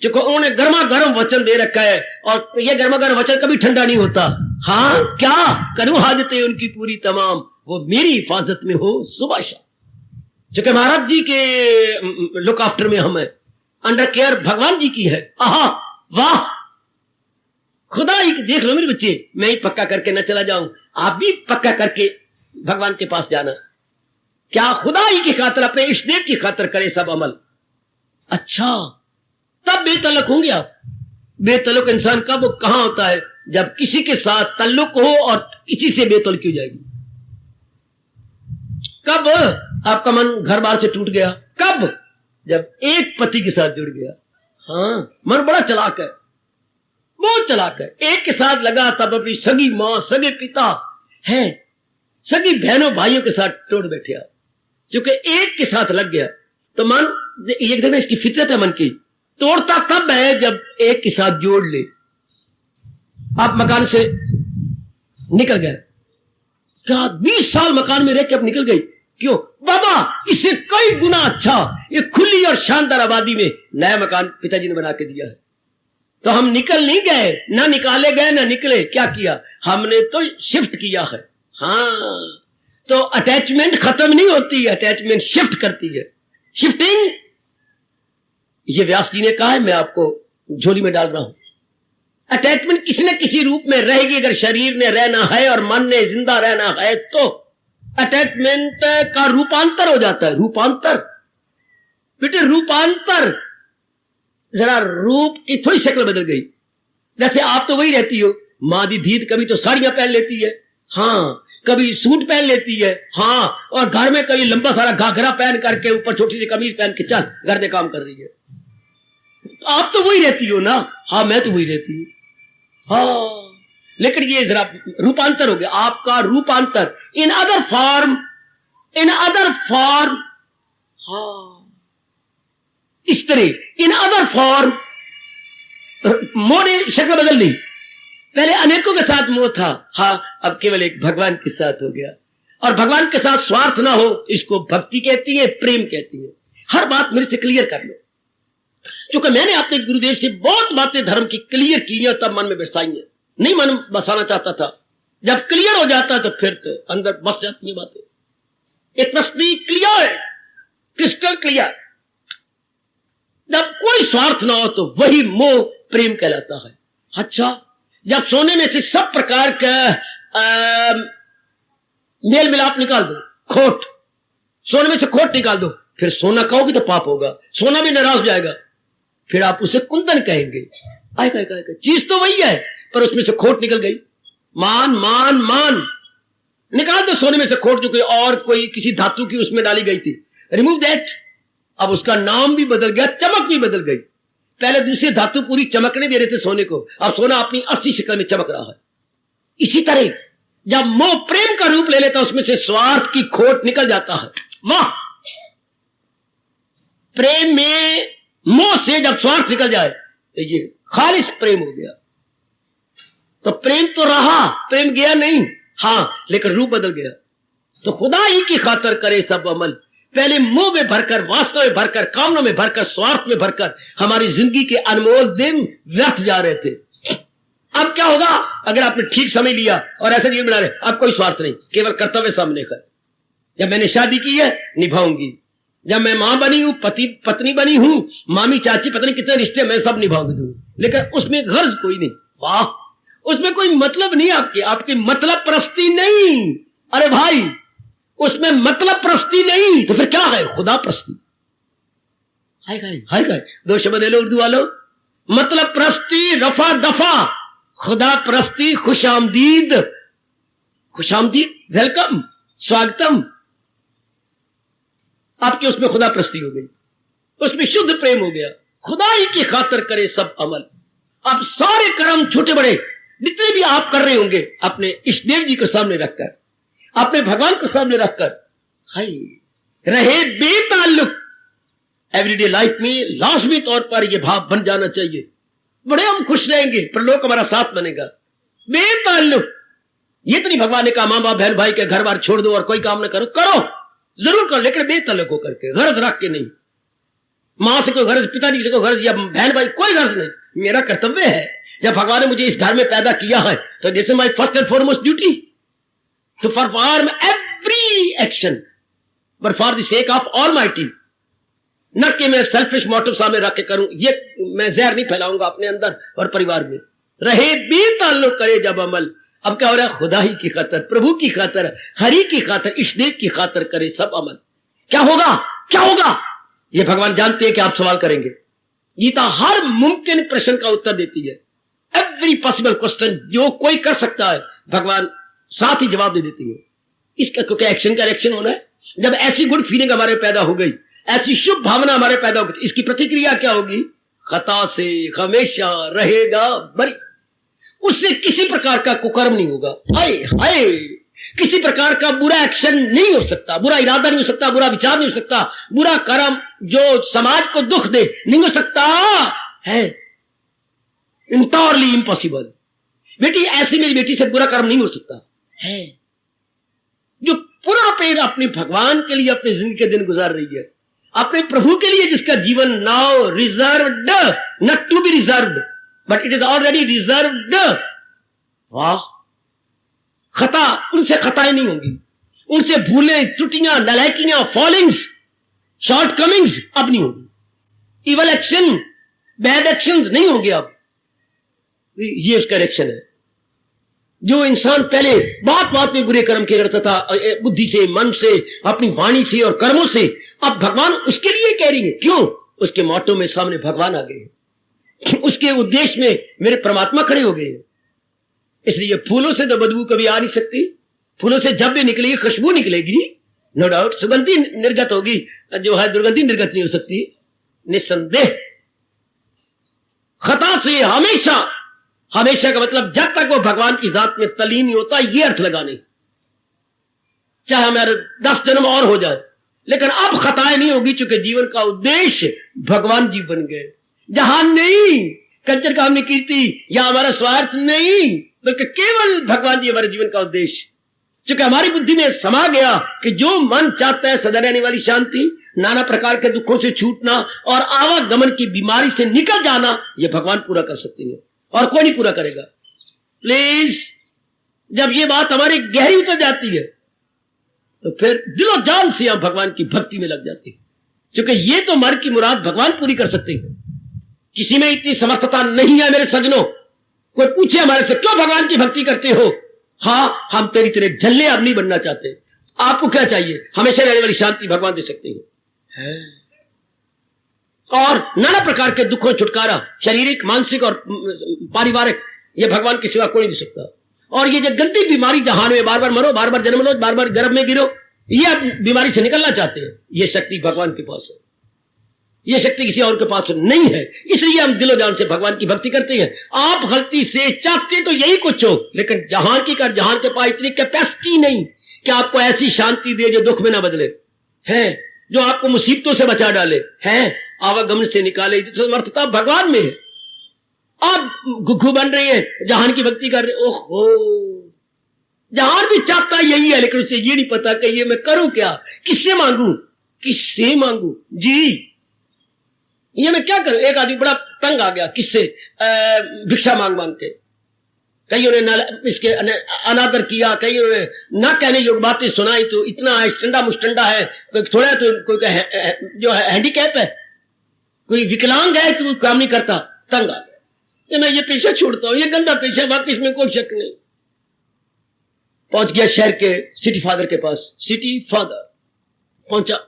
क्योंकि उन्होंने गर्मा गर्म वचन दे रखा है, और ये गर्मा गर्म वचन कभी ठंडा नहीं होता। हाँ, क्या करूं हाजतें उनकी पूरी तमाम, वो मेरी हिफाजत में हो सुबह शाम। क्योंकि महाराज जी के लुक आफ्टर में हम है, अंडर केयर भगवान जी की है। आहा वाह, खुदा ही देख लो मेरे बच्चे, मैं ही पक्का करके न चला जाऊं, आप भी पक्का करके भगवान के पास जाना। क्या खुदा ही की खातिर, अपने इष्टदेव की खातिर करे सब अमल। अच्छा, तब बेतल्लुक होंगे आप। बेतल्लुक इंसान कब कहां होता है? जब किसी के साथ तल्लुक हो और किसी से बेतल्लुक हो जाएगी। कब आपका मन घर बार से टूट गया? कब? जब एक पति के साथ जुड़ गया। हाँ, मन बड़ा चालाक है, बहुत चालाक है। एक के साथ लगा तब अपनी सगी मां, सगे पिता है, सगी बहनों भाइयों के साथ तोड़ बैठे आप। क्योंकि एक के साथ लग गया तो मन, एक देखना इसकी फितरत है मन की, तोड़ता तब है जब एक के साथ जोड़ ले। आप मकान से निकल गए, क्या 20 साल मकान में रह के अब निकल गई, क्यों बाबा? इससे कई गुना अच्छा ये खुली और शानदार आबादी में नया मकान पिताजी ने बना के दिया है। तो हम निकल नहीं गए, ना निकाले गए ना निकले, क्या किया हमने? तो शिफ्ट किया है। हाँ, तो अटैचमेंट खत्म नहीं होती, अटैचमेंट शिफ्ट करती है। शिफ्टिंग, ये व्यास जी ने कहा है, मैं आपको झोली में डाल रहा हूं। अटैचमेंट किसी न किसी रूप में रहेगी। अगर शरीर ने रहना है और मन ने जिंदा रहना है तो अटैचमेंट का रूपांतर हो जाता है। रूपांतर बेटे, रूपांतर, जरा रूप की थोड़ी शक्ल बदल गई। जैसे आप तो वही रहती हो, माँ दी धीत कभी तो साड़ियां पहन लेती है, हाँ, कभी सूट पहन लेती है, हाँ, और घर में कभी लंबा सारा घाघरा पहन करके ऊपर छोटी सी कमीज पहन के चल घर में काम कर रही है। तो आप तो वही रहती हो ना? हाँ, मैं तो वही रहती हूं, हाँ, लेकिन ये जरा रूपांतर हो गया आपका, रूपांतर in other form, in other form, हाँ, इस तरह इन अदर फॉर्म, मोह ने शक्ल बदल ली। पहले अनेकों के साथ मोह था, हाँ, अब केवल एक भगवान के साथ हो गया। और भगवान के साथ स्वार्थ ना हो, इसको भक्ति कहती है, प्रेम कहती है। हर बात मेरे से क्लियर कर लो, क्योंकि मैंने अपने गुरुदेव से बहुत बातें धर्म की क्लियर की हैं, तब मन में बसाई है। नहीं मन बसाना चाहता था, जब क्लियर हो जाता तो फिर तो अंदर बस जाती है बातें। It must be clear, crystal clear. जब कोई स्वार्थ ना हो तो वही मोह प्रेम कहलाता है। अच्छा, जब सोने में से सब प्रकार का मेल मिलाप निकाल दो, खोट, सोने में से खोट निकाल दो, फिर सोना कहोगे तो पाप होगा, सोना भी नाराज हो जाएगा, फिर आप उसे कुंदन कहेंगे। आएगा चीज तो वही है, पर उसमें से खोट निकल गई। मान मान मान निकाल दो सोने में से खोट, जो कोई और कोई किसी धातु की उसमें डाली गई थी, रिमूव दैट। अब उसका नाम भी बदल गया, चमक भी बदल गई। पहले दूसरी धातु पूरी चमकने दे रहे थे सोने को, अब सोना अपनी असली शक्ल में चमक रहा है। इसी तरह जब मोह प्रेम का रूप ले लेता, उसमें से स्वार्थ की खोट निकल जाता है। वाह, प्रेम में मोह से जब स्वार्थ निकल जाए तो ये खालिस प्रेम हो गया। तो प्रेम तो रहा, प्रेम गया नहीं, हाँ, लेकिन रूप बदल गया। तो खुदा ही की खातर करे सब अमल। पहले मुंह में भरकर, वास्तव में भरकर, कामनों में भरकर, स्वार्थ में भरकर हमारी जिंदगी के अनमोल दिन व्यर्थ जा रहे थे। अब क्या होगा अगर आपने ठीक समझ लिया और ऐसे जीवन बना रहे, अब कोई स्वार्थ नहीं, केवल कर्तव्य सामने कर। जब मैंने शादी की है निभाऊंगी, जब मैं मां बनी हूं, पत्नी बनी हूं, मामी चाची पत्नी कितने रिश्ते मैं सब निभाऊंगी, लेकिन उसमें गर्ज कोई नहीं। वाह, उसमें कोई मतलब नहीं, आपकी मतलब प्रस्ती नहीं। अरे भाई, उसमें मतलब प्रस्ती नहीं, तो फिर क्या है? खुदा प्रस्ती। हाय गाय दो शब्द ले लो उर्दू वालों, मतलब प्रस्ती रफा दफा, खुदा प्रस्ती खुशामदीद, खुशामदीद, वेलकम, स्वागतम। आपके उसमें खुदा प्रस्ती हो गई, उसमें शुद्ध प्रेम हो गया। खुदा ही की खातर करे सब अमल। अब सारे कर्म छोटे बड़े जितने भी आप कर रहे होंगे, अपने इष्टदेव जी को सामने रखकर, अपने भगवान को सामने रखकर, हाय रहे बेताल्लुक। एवरीडे लाइफ में लाजमी तौर पर यह भाव बन जाना चाहिए, बड़े हम खुश रहेंगे, परलोक हमारा साथ बनेगा। बेताल्लुक, ये तो नहीं भगवान ने कहा मां बाप बहन भाई के घर बार छोड़ दो और कोई काम ना करो, करो जरूर करो, लेकिन बेताल्लुक होकर के, गरज रख के नहीं। मां से कोई गरज, पिताजी से कोई गरज, या बहन भाई कोई गरज नहीं। मेरा कर्तव्य है, जब भगवान ने मुझे इस घर में पैदा किया है तो this is my first and foremost duty to perform every action but for the sake of almighty. न कि मैं सेल्फिश मोटिव सामने रख के करूं, ये मैं जहर नहीं फैलाऊंगा अपने अंदर और परिवार में। रहे बेताल्लुक करे जब अमल। अब क्या हो रहा है? खुदा ही की खातर, प्रभु की खातर, हरि की खातर, इष्टदेव की खातर करे सब अमल। क्या होगा? क्या होगा? ये भगवान जानते हैं कि आप सवाल करेंगे। गीता हर मुमकिन प्रश्न का उत्तर देती है। एवरी पॉसिबल क्वेश्चन जो कोई कर सकता है, भगवान साथ ही जवाब दे देती है। इसका क्योंकि एक्शन का रिएक्शन होना है। जब ऐसी गुड फीलिंग हमारे पैदा हो गई, ऐसी शुभ भावना हमारे पैदा हो गई, इसकी प्रतिक्रिया क्या होगी? खता से हमेशा रहेगा बरी। उससे किसी प्रकार का कुकर्म नहीं होगा। हाय हाय, किसी प्रकार का बुरा एक्शन नहीं हो सकता, बुरा इरादा नहीं हो सकता, बुरा विचार नहीं हो सकता, बुरा कर्म जो समाज को दुख दे नहीं हो सकता है। इंटरली इम्पॉसिबल। बेटी ऐसी मेरी बेटी से बुरा कर्म नहीं हो सकता है, जो पूरा पेड़ अपने भगवान के लिए अपनी जिंदगी के दिन गुजार रही है, अपने प्रभु के लिए, जिसका जीवन now reserved, not to be reserved but it is already reserved. वाह, खता, उनसे खताएं नहीं होंगी, उनसे भूलें, त्रुटियां, नालायकियां, फॉलिंग्स, शॉर्टकमिंग्स अब नहीं होगी। इवल एक्शन, बैड एक्शंस नहीं होंगे अब। ये उसका रिएक्शन है। जो इंसान पहले बात बात में बुरे कर्म किया करता था, बुद्धि से, मन से, अपनी वाणी से और कर्मों से, अब भगवान उसके लिए कह रही है। क्यों? उसके मोटो में सामने भगवान आ गए, उसके उद्देश्य में मेरे परमात्मा खड़े हो गए। इसलिए फूलों से तो बदबू कभी आ नहीं सकती, फूलों से जब भी निकलेगी खुशबू निकलेगी, नो डाउट, सुगंधी निर्गत होगी, जो है दुर्गंधी निर्गत नहीं हो सकती, निस्संदेह। खता से हमेशा, हमेशा का मतलब जब तक वो भगवान की जात में तलीन नहीं होता, ये अर्थ लगाने, चाहे हमारे 10 जन्म और हो जाए, लेकिन अब खताएं नहीं होगी, चूंकि जीवन का उद्देश्य भगवान जी बन गए। जहां नहीं कंचन काम नहीं कीर्ति या हमारा स्वार्थ नहीं, बल्कि केवल भगवान जी हमारे जीवन का उद्देश्य। चूंकि हमारी बुद्धि में समा गया कि जो मन चाहता है, सदा रहने वाली शांति, नाना प्रकार के दुखों से छूटना और आवागमन की बीमारी से निकल जाना, यह भगवान पूरा कर सकते हैं और कोई नहीं पूरा करेगा। प्लीज, जब ये बात हमारी गहरी उतर जाती है तो फिर दिलो जान से हम भगवान की भक्ति में लग जाते हैं, क्योंकि ये तो मन की मुराद भगवान पूरी कर सकते हैं। किसी में इतनी समर्थता नहीं है मेरे सज्जनों। कोई पूछे हमारे से, क्यों भगवान की भक्ति करते हो? हाँ, हम तेरी तेरे झल्ले अब नहीं बनना चाहते। आपको क्या चाहिए? हमेशा रहने वाली शांति भगवान दे सकते हैं, और नाना प्रकार के दुखों छुटकारा, शारीरिक, मानसिक और पारिवारिक, ये भगवान की सिवा कोई नहीं दे सकता। और ये जो गंदी बीमारी जहान में बार बार मरो, बार बार जन्म लो, बार बार गर्भ में गिरो, ये आप बीमारी से निकलना चाहते हैं, ये शक्ति भगवान के पास है, ये शक्ति किसी और के पास नहीं है। इसलिए हम दिलो जान से भगवान की भक्ति करते हैं। आप गलती से चाहते तो यही कुछ हो, लेकिन जहान की कर, जहान के पास इतनी कैपेसिटी नहीं कि आपको ऐसी शांति दे जो दुख में ना बदले, है, जो आपको मुसीबतों से बचा डाले, है, आवागमन से निकाले, जिस समर्थता भगवान में है। आप घुघू बन रहे हैं, जहान की भक्ति कर रहे, ओहो, जहान भी चाहता यही है, लेकिन उसे ये नहीं पता कि ये मैं करूं क्या, किससे मांगू, किससे मांगू जी, ये मैं क्या करूं। एक आदमी बड़ा तंग आ गया, किससे? भिक्षा मांग मांग के। कई उन्हें इसके अनादर किया, कई उन्हें ना कहने योग्य बातें सुनाई, तो इतना है, ठंडा मुस्टंडा है, कोई थोड़ा तो कोई जो है हैंडीकैप है, कोई विकलांग है, तो कोई काम नहीं करता, तंग आ गया। ये मैं ये पेशा छोड़ता हूं, ये गंदा पेशा, बाकी इसमें कोई शक नहीं। पहुंच गया शहर के सिटी फादर के पास। सिटी फादर पहुंचा,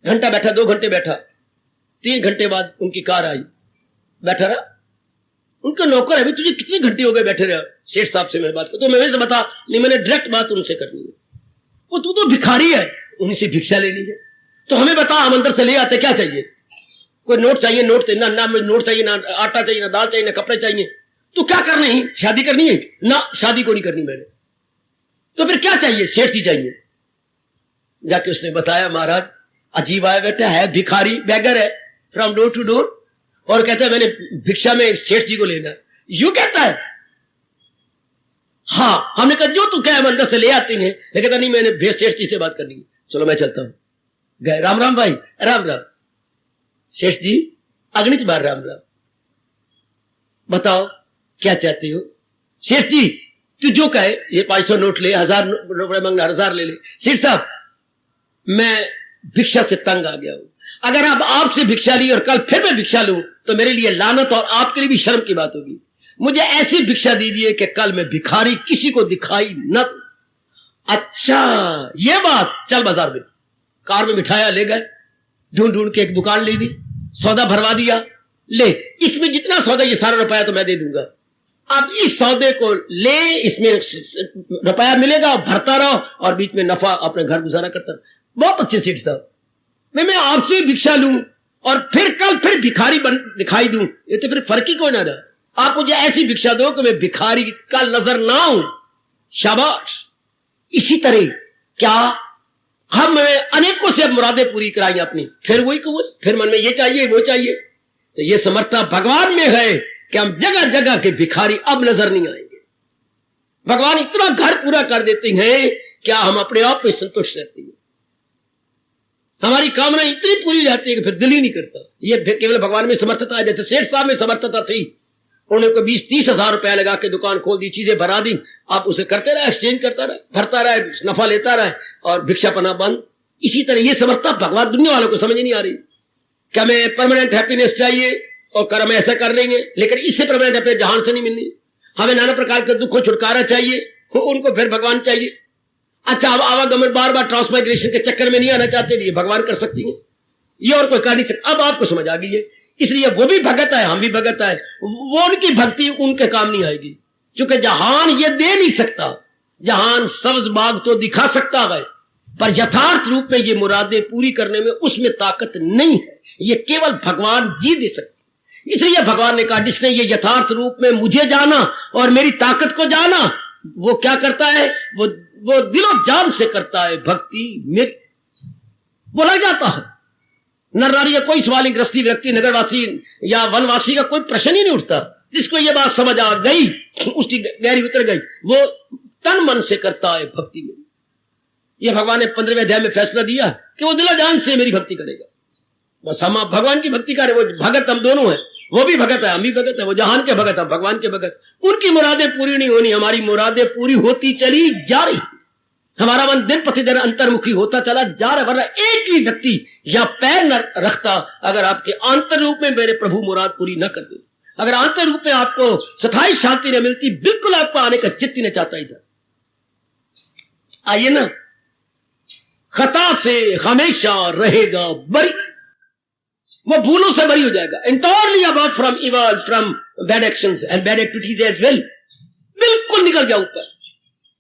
घंटा बैठा, 2 घंटे बैठा, 3 घंटे बाद उनकी कार आई, बैठा रहा। उनका नौकर है, तुझे कितने घंटे हो गए बैठे रहे? सेठ साहब से मेरी बात कर, तो मैं वैसे बता नहीं, मैंने डायरेक्ट बात उनसे करनी है। वो तू तो भिखारी है, उन्हीं से भिक्षा लेनी है, तो हमें बता, हम अंदर से ले आते, क्या चाहिए? कोई नोट चाहिए, नोट ना, ना नोट चाहिए, ना आटा चाहिए, ना दाल चाहिए, ना कपड़े चाहिए। तो क्या करना है? शादी करनी है ना? शादी को नहीं करनी मैंने। तो फिर क्या चाहिए? सेठ जी चाहिए। जाके उसने बताया, महाराज अजीब आया बेटा, है भिखारी, बैगर है, फ्रॉम डोर टू डोर, और कहता है मैंने भिक्षा में सेठ जी को लेना। यूं कहता है। हाँ, हमने कहा जो तू क्या है, अंदर से ले आती है, लेकिन कहता नहीं, मैंने भेज सेठ जी से बात करनी है। चलो मैं चलता हूं। गए, राम राम भाई, राम राम। सेठ जी अगणित बार राम राम। बताओ क्या चाहते हो? सेठ जी तू जो कहे, ये 500 नोट ले, 1000 रुपए मांगना, 1000 ले ले। सेठ साहब मैं भिक्षा से तंग आ गया हूं, अगर अब आपसे भिक्षा ली और कल फिर मैं भिक्षा लूं तो मेरे लिए लानत और आपके लिए भी शर्म की बात होगी। मुझे ऐसी भिक्षा दीजिए कि कल मैं भिखारी किसी को दिखाई न दूं। अच्छा ये बात, चल बाजार में। कार में बिठाया, ले गए, ढूंढ ढूंढ के एक दुकान ले दी, सौदा भरवा दिया, ले इसमें जितना सौदा, ये सारा रुपया तो मैं दे दूंगा, अब इस सौदे को ले, इसमें रुपया मिलेगा, भरता रहो और बीच में नफा अपने घर गुजारा करता रहो। बहुत अच्छे सेठ साहब, मैं आपसे भिक्षा लूं और फिर कल फिर भिखारी बन दिखाई दूं, ये तो फिर फर्क ही कोई ना रहा। आप मुझे ऐसी भिक्षा दो कि मैं भिखारी का नजर ना हूं, शाबाश। इसी तरह क्या हम अनेकों से मुरादें पूरी कराई अपनी, फिर वही को वही, फिर मन में ये चाहिए वो चाहिए। तो ये समर्था भगवान में है कि हम जगह जगह के भिखारी अब नजर नहीं आएंगे। भगवान इतना घर पूरा कर देते हैं क्या हम अपने आप में संतुष्ट रहते हैं, हमारी कामना इतनी पूरी जाती है कि फिर दिल ही नहीं करता। ये केवल भगवान में समर्थता है। जैसे सेठ साहब में समर्थता थी, उन्होंने को 20-30 हजार रुपया लगा के दुकान खोल दी, चीजें भरा दी, आप उसे करते रहे, एक्सचेंज करता रहे, भरता रहे, नफा लेता रहे और भिक्षा पना बंद। इसी तरह ये समर्थता भगवान दुनिया वालों को समझ नहीं आ रही कि हमें परमानेंट हैप्पीनेस चाहिए और कर हम ऐसा कर लेंगे, लेकिन इससे परमानेंट हैप्पीनेस जहान से नहीं मिलनी। हमें नाना प्रकार के दुखों छुटकारा चाहिए, उनको फिर भगवान चाहिए। अच्छा, अब आवागमन बार बार ट्रांसमाइग्रेशन के चक्कर में नहीं आना चाहते, ये भगवान कर सकती है, ये और कोई कर नहीं सकता। अब आपको समझ आ गई है, इसलिए वो भी भगत है, हम भी भगत है। वो उनकी भक्ति उनके काम नहीं आएगी, क्योंकि जहान ये दे नहीं सकता। जहान सब्ज बाग तो दिखा सकता है, पर यथार्थ रूप में ये मुरादें पूरी करने में उसमें ताकत नहीं है, ये केवल भगवान जी दे सकते। इसलिए भगवान ने कहा, जिसने ये यथार्थ रूप में मुझे जाना और मेरी ताकत को जाना, वो क्या करता है, वो दिलो जान से करता है भक्ति मेरी, वो लग जाता है। नर नारी या कोई सवाल, गृहस्थी व्यक्ति, नगरवासी या वनवासी का कोई प्रश्न ही नहीं उठता। जिसको ये बात समझ आ गई, उसकी गहरी उतर गई, वो तन मन से करता है भक्ति में। ये भगवान ने 15वें अध्याय में फैसला दिया कि वो दिलो जान से मेरी भक्ति करेगा। बस हम भगवान की भक्ति करें, वो भगत हम दोनों हैं, वो भी भगत है, हम भी भगत है, वो जहान के भगत, हम भगवान के भगत। उनकी मुरादें पूरी नहीं होनी, हमारी मुरादें पूरी होती चली जा रही। हमारा मन दिन प्रतिदिन अंतर्मुखी होता चला जा रहा, वरना एक भी व्यक्ति या पैर न रखता अगर आपके आंतर रूप में मेरे प्रभु मुराद पूरी न कर दे। अगर आंतर रूप में आपको स्थायी शांति न मिलती, बिल्कुल आपको आने का चित्त ही न चाहता इधर। आइए ना, खता से हमेशा रहेगा बरी, वो भूलों से बरी हो जाएगा। entirely about from evil, from bad actions and bad activities as well, बिल्कुल निकल गया ऊपर।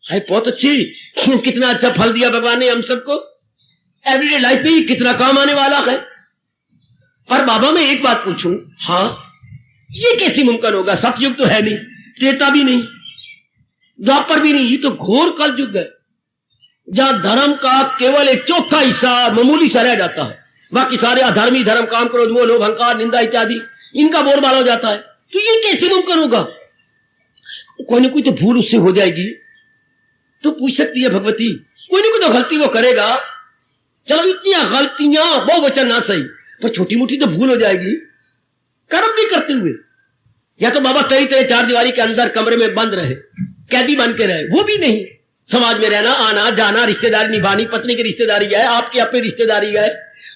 है बहुत अच्छी, कितना अच्छा फल दिया भगवान ने हम सबको, एवरीडे लाइफ में कितना काम आने वाला है। पर बाबा मैं एक बात पूछूं, हाँ ये कैसे मुमकिन होगा? सतयुग तो है नहीं, त्रेता भी नहीं, द्वापर भी नहीं, ये तो घोर कल युग है, जहां धर्म का केवल एक चौथा हिस्सा मामूली सा रह जाता है, बाकी सारे अधर्मी धर्म, काम, क्रोध, मोह, लोभ, अहंकार, निंदा इत्यादि इनका बोलबाला हो जाता है। तो ये कैसे मुमकिन होगा? कोई ना कोई तो भूल उससे हो जाएगी, तो पूछ सकती है भगवती, कोई ना कोई तो गलती वो करेगा। चलो इतनी गलतियां वो वचन ना सही, पर छोटी मोटी तो भूल हो जाएगी कर्म भी करते हुए। या तो बाबा तेरी 4 दीवारी के अंदर कमरे में बंद रहे, कैदी बन के रहे, वो भी नहीं। समाज में रहना, आना जाना, रिश्तेदारी निभानी, पत्नी की रिश्तेदारी है, आपकी अपनी रिश्तेदारी है,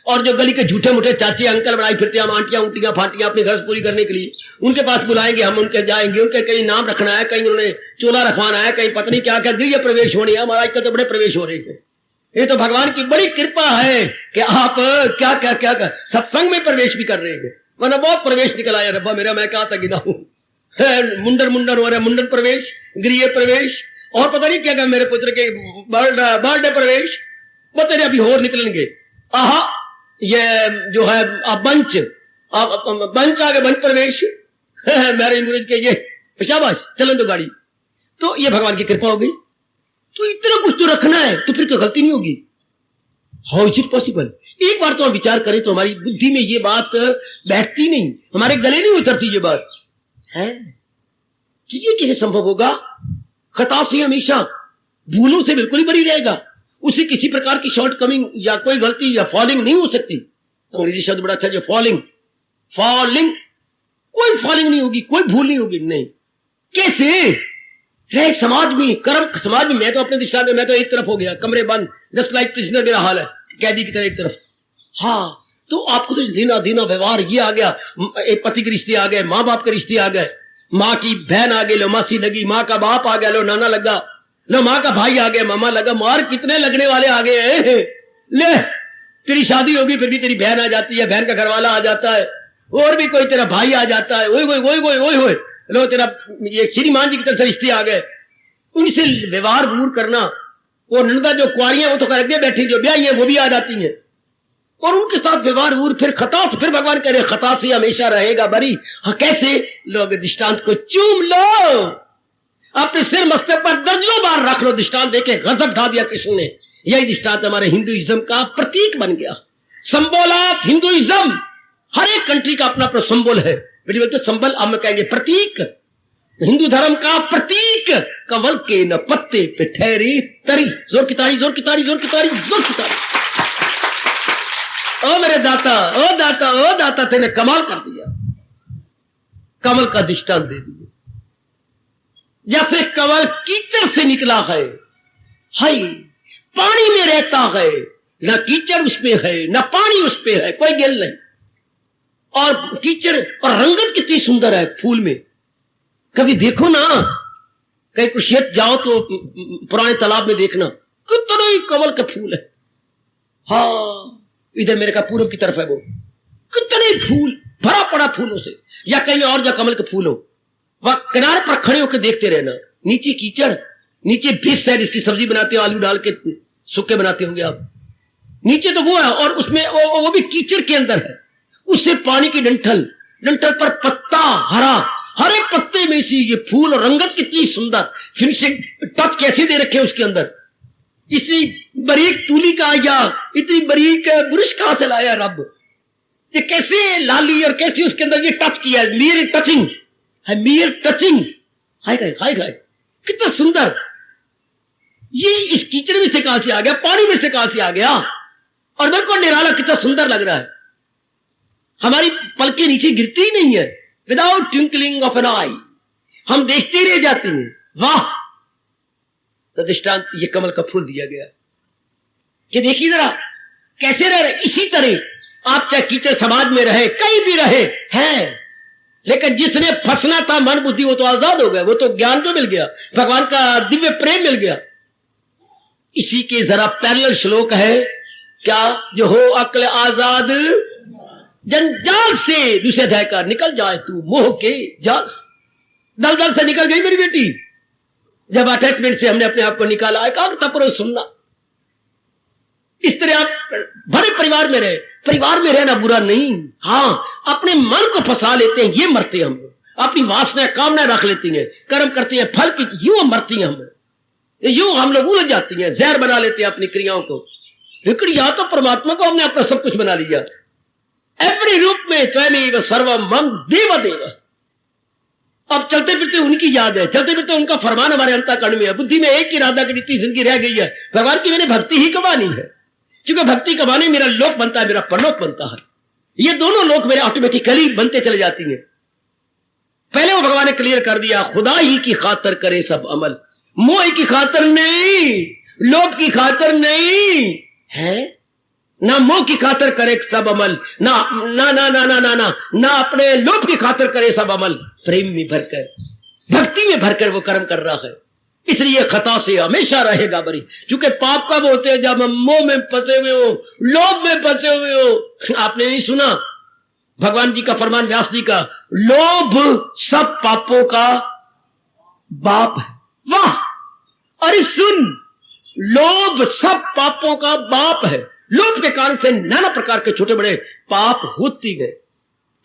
और जो गली के झूठे मूठे चाचे अंकल बनाई फिरते हम, आंटियां उंटियां फाटियां अपने घर पूरी करने के लिए, उनके पास बुलाएंगे हम, उनके जाएंगे, उनके कहीं नाम रखना है, कहीं उन्होंने चोला रखवाना है, कहीं पत्नी क्या क्या गृह प्रवेश होनी है। हमारा आजकल तो बड़े प्रवेश हो रहे हैं। ये तो भगवान की बड़ी कृपा है कि आप क्या क्या क्या क्या सत्संग में प्रवेश भी कर रहे हैं, वरना बहुत प्रवेश निकल आया। रब्बा मेरा, मैं कहा था गिना हूं, मुंडन हो रहा है, मुंडन प्रवेश, गृह प्रवेश, और पता नहीं क्या क्या, मेरे पुत्र के बर्थडे प्रवेश, बता अभी और निकलेंगे। आहा, ये जो है बंच आ गए, बंच प्रवेश मैरिज मुरेज के, ये शाबाश, चलन दो गाड़ी। तो ये भगवान की कृपा हो गई। तो इतना कुछ तो रखना है, तो फिर कोई गलती नहीं होगी। How is it possible? एक बार तो हम विचार करें तो हमारी बुद्धि में ये बात बैठती नहीं, हमारे गले नहीं उतरती ये बात है। ये कैसे संभव होगा? खता से हमेशा, भूलों से बिल्कुल ही बरी रहेगा, उसे किसी प्रकार की शॉर्ट कमिंग या कोई गलती या फॉलिंग नहीं हो सकती। अंग्रेजी शब्द बड़ा अच्छा, जो फॉलिंग, कोई फॉलिंग नहीं होगी, कोई भूल नहीं होगी। नहीं, कैसे है समाज में, कर्म समाज में। मैं तो अपने दिशा में, मैं तो एक तरफ हो गया, कमरे बंद, जस्ट लाइक प्रिजनर मेरा हाल है, कैदी की तरह एक तरफ। हाँ, तो आपको तो लेना देना व्यवहार ये आ गया, एक पति के रिश्ते आ गए, माँ बाप के रिश्ते आ गए, माँ की बहन आ गई, लो मासी लगी, माँ का बाप आ गया, लो नाना लगा, लो माँ का भाई आ गया, मामा लगा, मार कितने लगने वाले आ गए हैं। ले तेरी शादी होगी फिर भी तेरी बहन आ जाती है, बहन का घरवाला आ जाता है, और भी कोई तेरा भाई आ जाता है, ओए लो तेरा ये श्रीमान जी की तरफ से रिश्ते आ गए, उनसे व्यवहार दूर करना। और नंदा जो कुआरियां वो तो कर बैठी, जो ब्याही है वो भी आ जाती हैं, और उनके साथ व्यवहार फिर खता से, फिर भगवान कह रहे खता से हमेशा रहेगा बरी। हाँ कैसे? लोग दृष्टांत को चूम लो, अपने सिर मस्तक पर दर्जनों बार रख लो, दृष्टांत देके गजब ढा दिया कृष्ण ने। यही दृष्टांत हमारे हिंदुइज्म का प्रतीक बन गया, संबल ऑफ हिंदुइज्म। हर एक कंट्री का अपना अपना संबल है, बोलते संबल, हम कहेंगे प्रतीक। हिंदू धर्म का प्रतीक, कवल के न पत्ते पे ठहरी तरी। जोर की ताड़ी, जोर की ताड़ी, जोर की ताड़ी, जोर की ताड़ी। ओ मेरे दाता, ओ दाता, ओ दाता, तेने कमाल कर दिया, कमल का दृष्टांत दे दिया। जैसे कमल कीचड़ से निकला है, हाय पानी में रहता है, ना कीचड़ उसमें है ना पानी उसमें है, कोई गिल नहीं। और कीचड़ और रंगत कितनी सुंदर है फूल में। कभी देखो ना, कहीं कुशेट जाओ तो पुराने तालाब में देखना कितने ही कमल के फूल है। हाँ इधर मेरे का पूर्व की तरफ है, वो कितने फूल भरा पड़ा फूलों से। या कहीं और जा कमल के फूल हो, वह किनारे पर खड़े होकर देखते रहना। नीचे कीचड़, नीचे बीस साइड इसकी सब्जी बनाते हो, आलू डाल के सुक्के बनाते होंगे आप। नीचे तो वो है और उसमें वो भी कीचड़ के अंदर है। उससे पानी की डंठल, डंठल पर पत्ता हरा, हर एक पत्ते में से ये फूल और रंगत कितनी सुंदर, फिनिशिंग टच कैसे दे रखे उसके अंदर। इतनी बारीक तूली का या इतनी बारीक ब्रश कहां से लाया रब, ये कैसे लाली और कैसे उसके अंदर ये टच किया है, मियर टचिंग है, मियर टचिंग। हाय हाय हाय हाय कितना सुंदर। ये इस कीचड़ में से कहां से आ गया, पानी में से कहां से आ गया, और बिल्कुल निराला, कितना सुंदर लग रहा है। हमारी पलकें नीचे गिरती ही नहीं है, विदाउट ट्विंकलिंग ऑफ एन आई, हम देखते ही रह जाते हैं। वाह! तो दृष्टांत ये कमल का फूल दिया गया कि देखिए जरा कैसे रह रहे। इसी तरह आप चाहे कीचड़ समाज में रहे, कहीं भी रहे हैं, लेकिन जिसने फंसना था मन बुद्धि, वो तो आजाद हो गया, वो तो ज्ञान तो मिल गया, भगवान का दिव्य प्रेम मिल गया। इसी के जरा पैरेलल श्लोक है क्या, जो हो अक्ल आजाद जंजाल से, दूसरे अध्याय का, निकल जाए तू मोह के जाल से। दलदल से निकल गई मेरी बेटी, जब अटैचमेंट से हमने अपने आप को निकाला। एकाग्रता पर सुनना। इस तरह आप बड़े परिवार में रहे, परिवार में रहना बुरा नहीं। हाँ अपने मन को फंसा लेते हैं, ये मरते हैं हम लोग। अपनी वासना कामना रख लेती हैं, कर्म करते हैं फल की, यूं मरती हैं हम, यूं हम लोग उलझ जाती हैं, जहर बना लेते हैं अपनी क्रियाओं को। लेकिन या तो परमात्मा को हमने अपना सब कुछ बना लिया, एवरी रूप में त्वमेव सर्वम मम देव देव। अब चलते फिरते उनकी याद है, चलते फिरते उनका फरमान हमारे अंतःकरण में है। बुद्धि में एक ही इरादा की इतनी जिंदगी रह गई है, भगवान की मैंने भक्ति ही कमानी है। क्योंकि भक्ति कमाने मेरा लोक बनता है, मेरा परलोक बनता है। ये दोनों लोक मेरे ऑटोमेटिकली बनते चले जाती हैं। पहले वो भगवान ने क्लियर कर दिया, खुदा ही की खातर करे सब अमल, मोह की खातर नहीं, लोभ की खातर नहीं है, ना मोह की खातर करे सब अमल, ना ना ना ना ना ना ना ना अपने लोभ की खातर करे सब अमल, प्रेम में भरकर, भक्ति में भरकर वो कर्म कर रहा है। इसलिए खता से हमेशा रहेगा बरी। क्योंकि पाप कब होते हैं, जब हम मोह में फंसे हुए हो, लोभ में फंसे हुए हो। आपने नहीं सुना भगवान जी का फरमान, व्यास जी का, लोभ सब पापों का बाप है। वाह! अरे सुन, लोभ सब पापों का बाप है। लोभ के कारण से नाना प्रकार के छोटे बड़े पाप होती गए।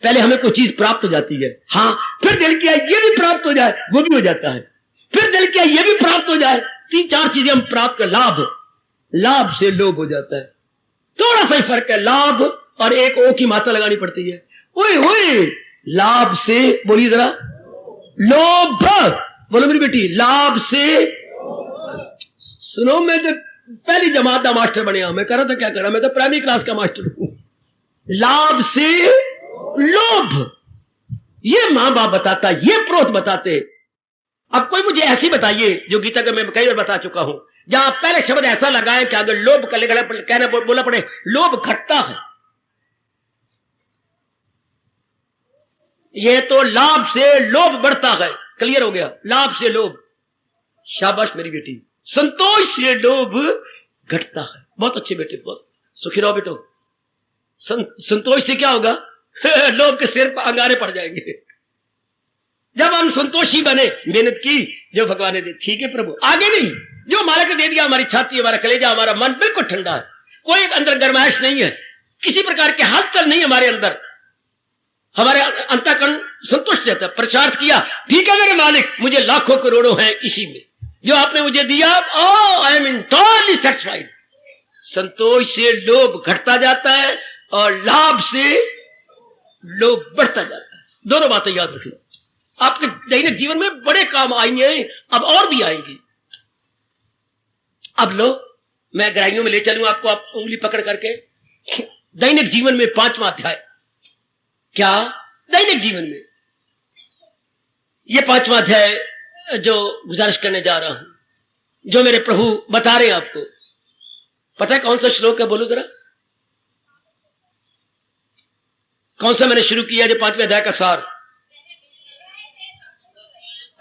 पहले हमें कोई चीज प्राप्त हो जाती है, हाँ, फिर दिल किया ये भी प्राप्त हो जाए, वो भी हो जाता है, फिर दिल किया ये भी प्राप्त हो जाए, 3-4 चीजें हम प्राप्त कर, लाभ से लोभ हो जाता है। थोड़ा सा ही फर्क है, लाभ और एक ओ की मात्रा लगानी पड़ती है। ओए ओए, लाभ से, बोलिए जरा, लोभ, बोलो मेरी बेटी, लाभ से। सुनो, मैं जब पहली जमात का मास्टर बने, मैं कर रहा था, क्या कर रहा, मैं तो प्राइमरी क्लास का मास्टर हूं। लाभ से लोभ, ये मां बाप बताता, ये प्रोत बताते। अब कोई मुझे ऐसी बताइए, जो गीता का मैं कई बार बता चुका हूं, जहां पहले शब्द ऐसा लगाए कि अगर लोभ कहना बोला पड़े, लोभ घटता है। ये तो लाभ से लोभ बढ़ता है, क्लियर हो गया, लाभ से लोभ। शाबाश मेरी बेटी, संतोष से लोभ घटता है। बहुत अच्छे बेटे, बहुत सुखी रहो बेटो। संतोष से क्या होगा, लोभ के सिर पर अंगारे पड़ जाएंगे। जब हम संतोषी बने, मेहनत की, जो भगवान ने दी, ठीक है प्रभु, आगे नहीं, जो मालिक ने दे दिया, हमारी छाती, हमारा कलेजा, हमारा मन बिल्कुल ठंडा है, कोई अंदर गर्माइश नहीं है, किसी प्रकार के हलचल नहीं हमारे अंदर, हमारे अंतःकरण संतुष्ट रहता है। पुरुषार्थ किया, ठीक है मेरे मालिक, मुझे लाखों करोड़ों हैं इसी में, जो आपने मुझे दिया, आई एम इंटायरली सेटिस्फाइड। संतोष से लोभ घटता जाता है और लाभ से लोभ बढ़ता जाता है। दोनों बातें याद रखना, आपके दैनिक जीवन में बड़े काम आई हैं, अब और भी आएंगी। अब लो, मैं गहराइयों में ले चलूं आपको, आप उंगली पकड़ करके। दैनिक जीवन में 5वां अध्याय, क्या दैनिक जीवन में ये 5वां अध्याय जो गुजारिश करने जा रहा हूं, जो मेरे प्रभु बता रहे हैं आपको, पता है कौन सा श्लोक है? बोलो जरा, कौन सा मैंने शुरू किया जो 5वें अध्याय का सार?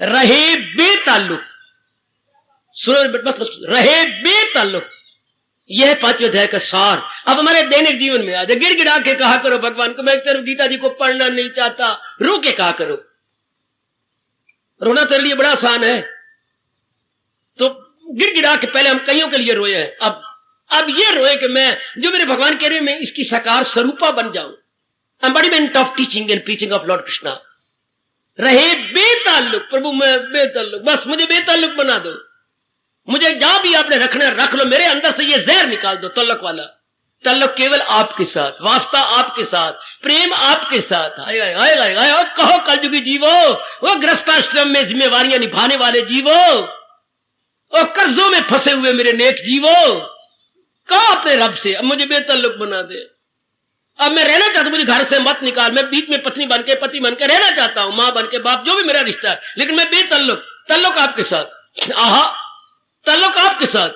रहे बेताल्लुक, सुनो बस बस, रहे बेताल्लुक, यह है 5वें अध्याय का सार। अब हमारे दैनिक जीवन में आ जाए, गिड़गिड़ा के कहा करो भगवान को, मैं सिर्फ गीता जी को पढ़ना नहीं चाहता, रो के कहा करो। रोना तेरे लिए बड़ा आसान है, तो गिड़गिड़ा के पहले हम कईयों के लिए रोए हैं, अब ये रोए कि मैं, जो मेरे भगवान कह रहे हैं, मैं इसकी साकार स्वरूपा बन जाऊं। Embodiment of teaching and preaching of Lord Krishna. रहे बेताल्लुक, प्रभु मैं बेताल्लुक, बस मुझे बेताल्लुक बना दो, मुझे जहां भी आपने रखना रख लो, मेरे अंदर से ये जहर निकाल दो तल्लुक वाला। तल्लुक केवल आपके साथ, वास्ता आपके साथ, प्रेम आपके साथ। आए कहो कलयुगी जीवो, वो गृहस्थाश्रम में जिम्मेवारियां निभाने वाले जीवो, वो कर्जों में फंसे हुए मेरे नेक जीवो, कहो अपने रब से अब मुझे बेतल्लुक बना दे। अब मैं रहना चाहता हूं, मुझे घर से मत निकाल, मैं बीच में पत्नी बन के पति बन के रहना चाहता हूं, मां बन के बाप, जो भी मेरा रिश्ता है, लेकिन मैं बेतल्लुक, तल्लुक आपके साथ। आहा, तल्लुक आपके साथ।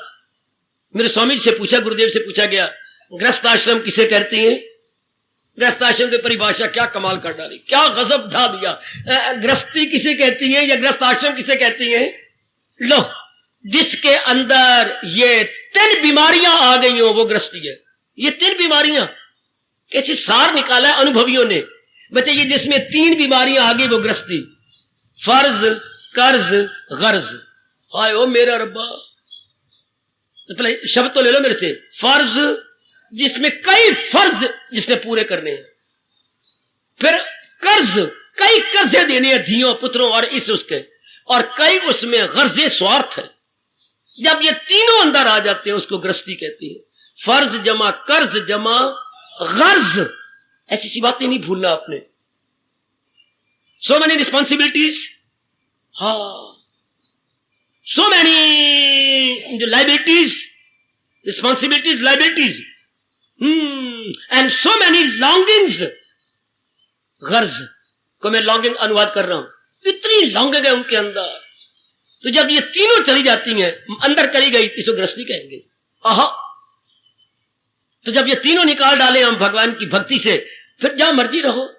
मेरे स्वामी जी से पूछा, गुरुदेव से पूछा गया, गृहस्थ आश्रम किसे कहते हैं? गृहस्थ आश्रम की परिभाषा क्या कमाल कर डाली, क्या गजब ढा दिया। गृहस्थी किसे कहती है या गृहस्थ आश्रम किसे कहती है? लो, जिसके अंदर ये 3 बीमारियां आ गई हो वो गृहस्थी है। ये 3 बीमारियां कैसे सार निकाला है अनुभवियों ने, बताइए, जिसमें 3 बीमारियां आ गई वो गृहस्थी। फर्ज, कर्ज, गर्ज। हाय ओ मेरा रब्बा, पहले शब्द तो ले लो मेरे से। फर्ज, जिसमें कई फर्ज जिसने पूरे करने हैं। फिर कर्ज, कई कर्जे देने हैं धियों पुत्रों और इस उसके, और कई उसमें गर्जे स्वार्थ है। जब ये तीनों अंदर आ जाते हैं उसको गृहस्थी कहती है। फर्ज जमा कर्ज जमा गर्ज, ऐसी सी बातें नहीं भूलना आपने। सो मेनी रिस्पॉन्सिबिलिटीज, हाँ, so many liabilities, responsibilities, liabilities, and so many longings. गर्ज को मैं लॉन्गिंग अनुवाद कर रहा हूं, इतनी लॉन्गिंग है उनके अंदर। तो जब ये तीनों चली जाती हैं, अंदर करी गई, इसको गृहस्थी कहेंगे। आहा, तो जब ये तीनों निकाल डाले हम भगवान की भक्ति से, फिर जहां मर्जी रहो,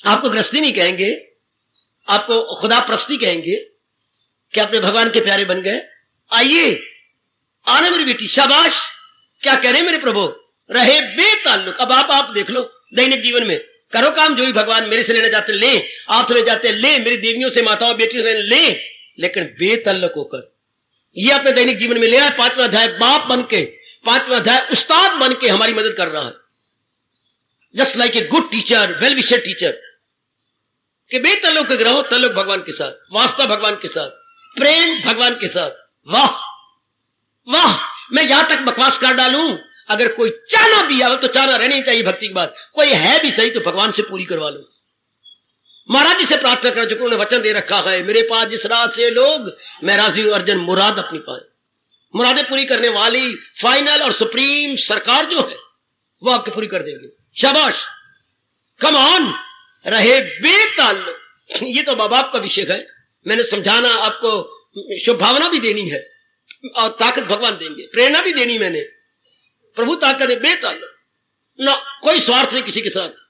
आपको गृहस्थी नहीं कहेंगे, आपको खुदा प्रस्ती कहेंगे कि अपने भगवान के प्यारे बन गए। आइए, आना मेरी बेटी, शाबाश। क्या कह रहे हैं मेरे प्रभु? रहे बेताल्लुक। अब आप देख लो दैनिक जीवन में, करो काम जो ही भगवान मेरे से लेना चाहते ले, आप तो ले जाते ले, मेरी देवियों से माताओं बेटियों से ले, लेकिन बेताल्लुक होकर ये अपने दैनिक जीवन में ले आए। 5वां अध्याय बाप बन के, 5वां अध्याय उस्ताद बन के हमारी मदद कर रहा है, just like a good teacher, well wisher teacher, कि बेताल्लुक रहो, ताल्लुक भगवान के साथ, वास्ता भगवान के साथ, प्रेम भगवान के साथ। वाह वाह, मैं यहां तक बकवास कर डालूं, अगर कोई चाहना भी है तो चाहना रहनी चाहिए भक्ति की बात, कोई है भी सही तो भगवान से पूरी करवा लो। महाराज जी से प्रार्थना करो, जो उन्होंने वचन दे रखा है, मेरे पास जिस राह से लोग, मैं राजी हूं अर्जन मुराद अपनी पाए। मुरादें पूरी करने वाली फाइनल और सुप्रीम सरकार जो है वो आपके पूरी कर देंगे। शाबाश, कम ऑन, रहे बेताल्लुक। ये तो मां बाप का विषय है, मैंने समझाना, आपको शुभ भावना भी देनी है और ताकत भगवान देंगे, प्रेरणा भी देनी मैंने, प्रभु ताकत है। बेताल्लुक ना, कोई स्वार्थ नहीं किसी के साथ,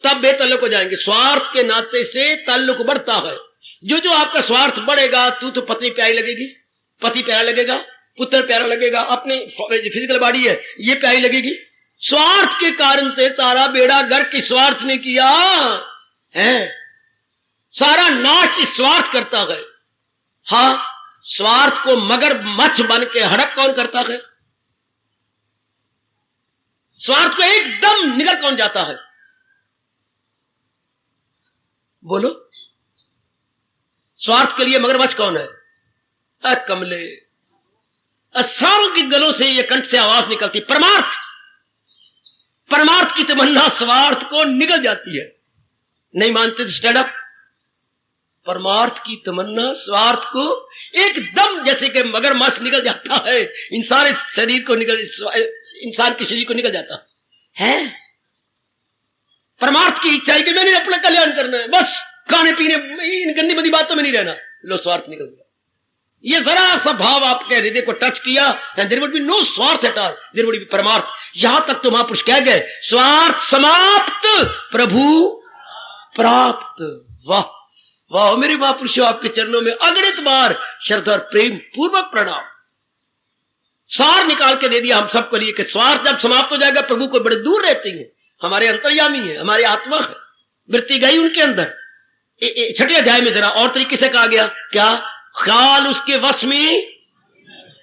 तब बेताल्लुक हो जाएंगे। स्वार्थ के नाते से ताल्लुक बढ़ता है। जो आपका स्वार्थ बढ़ेगा, तो पत्नी प्यारी लगेगी, पति प्यारा लगेगा, पुत्र प्यारा लगेगा, अपनी फिजिकल बॉडी है ये प्यारी लगेगी। स्वार्थ के कारण से सारा बेड़ा गर्क इस स्वार्थ ने किया है, सारा नाश इस स्वार्थ करता है। हाँ, स्वार्थ को मगर मच्छ बन के हड़प कौन करता है? स्वार्थ को एकदम निगल कौन जाता है? बोलो, स्वार्थ के लिए मगरमच्छ कौन है? कमले, सारों के गलों से ये कंठ से आवाज निकलती, परमार्थ। परमार्थ की तमन्ना स्वार्थ को निगल जाती है। नहीं मानते तो स्टैंड अप। परमार्थ की तमन्ना स्वार्थ को एकदम जैसे कि मगरमच्छ निकल जाता है, इंसान शरीर को निकल, इंसान के शरीर को निकल जाता है। परमार्थ की इच्छा है कि मैंने अपना कल्याण करना है, बस खाने पीने इन गंदी बदी बातों में नहीं रहना। लो, स्वार्थ निकल गया। ये जरा सा भाव आपके हृदय को टच किया, देयर वुड बी नो स्वार्थ at all, there would be परमार्थ। यहां तक तो महापुरुष कह गए, स्वार्थ समाप्त, प्रभु प्राप्त। वाह वाह मेरे महापुरुषों, आपके चरणों में अगणित बार श्रद्धा और प्रेम पूर्वक प्रणाम। सार निकाल के दे दिया हम सबको लिए कि स्वार्थ जब समाप्त हो जाएगा, प्रभु को बड़े दूर रहते हैं, हमारे अंतर्यामी है, हमारे आत्मा है, वृत्ति गई उनके अंदर। छठे अध्याय में जरा और तरीके से कहा गया, क्या ख्याल उसके वश में?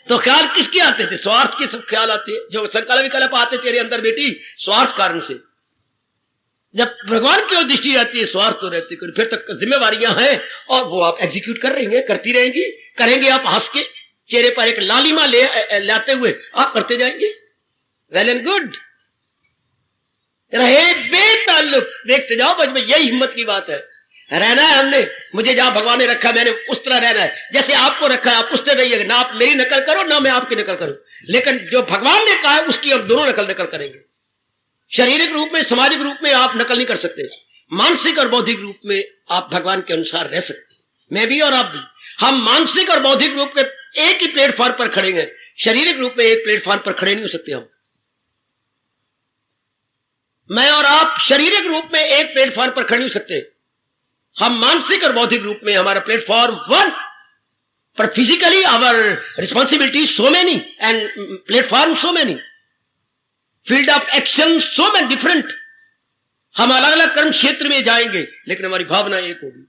तो ख्याल किसके आते थे? स्वार्थ के सब ख्याल आते, जो संकल्प विकल्प आते तेरे अंदर बेटी, स्वार्थ कारण से। जब भगवान की ओर दृष्टि रहती है, स्वार्थ तो रहती है, फिर तक जिम्मेवारियां हैं और वो आप एग्जीक्यूट कर रही हैं, करती रहेंगी, करेंगे आप हंस के, चेहरे पर एक लालिमा लाते हुए आप करते जाएंगे। वेल एंड गुड, रहे बेताल्लुक, देखते जाओ। बच में यही हिम्मत की बात है। रहना है हमने, मुझे जहां भगवान ने रखा मैंने उस तरह रहना है, जैसे आपको रखा है आप उस तरह रहिएगा। ना आप मेरी नकल करो, ना मैं आपकी नकल करूं, लेकिन जो भगवान ने कहा है उसकी हम दोनों नकल करेंगे। शारीरिक रूप में, सामाजिक रूप में आप नकल नहीं कर सकते, मानसिक और बौद्धिक रूप में आप भगवान के अनुसार रह सकते, मैं भी और आप भी। हम मानसिक और बौद्धिक रूप में एक ही प्लेटफॉर्म पर खड़े हैं, शारीरिक रूप में एक प्लेटफॉर्म पर खड़े नहीं हो सकते। हम, मैं और आप शारीरिक रूप में एक प्लेटफॉर्म पर खड़े नहीं हो सकते, हम मानसिक और बौद्धिक रूप में हमारा प्लेटफॉर्म वन, पर physically our responsibility so many and platform so many, field of action so many different. हम अलग अलग कर्म क्षेत्र में जाएंगे, लेकिन हमारी भावना एक होगी।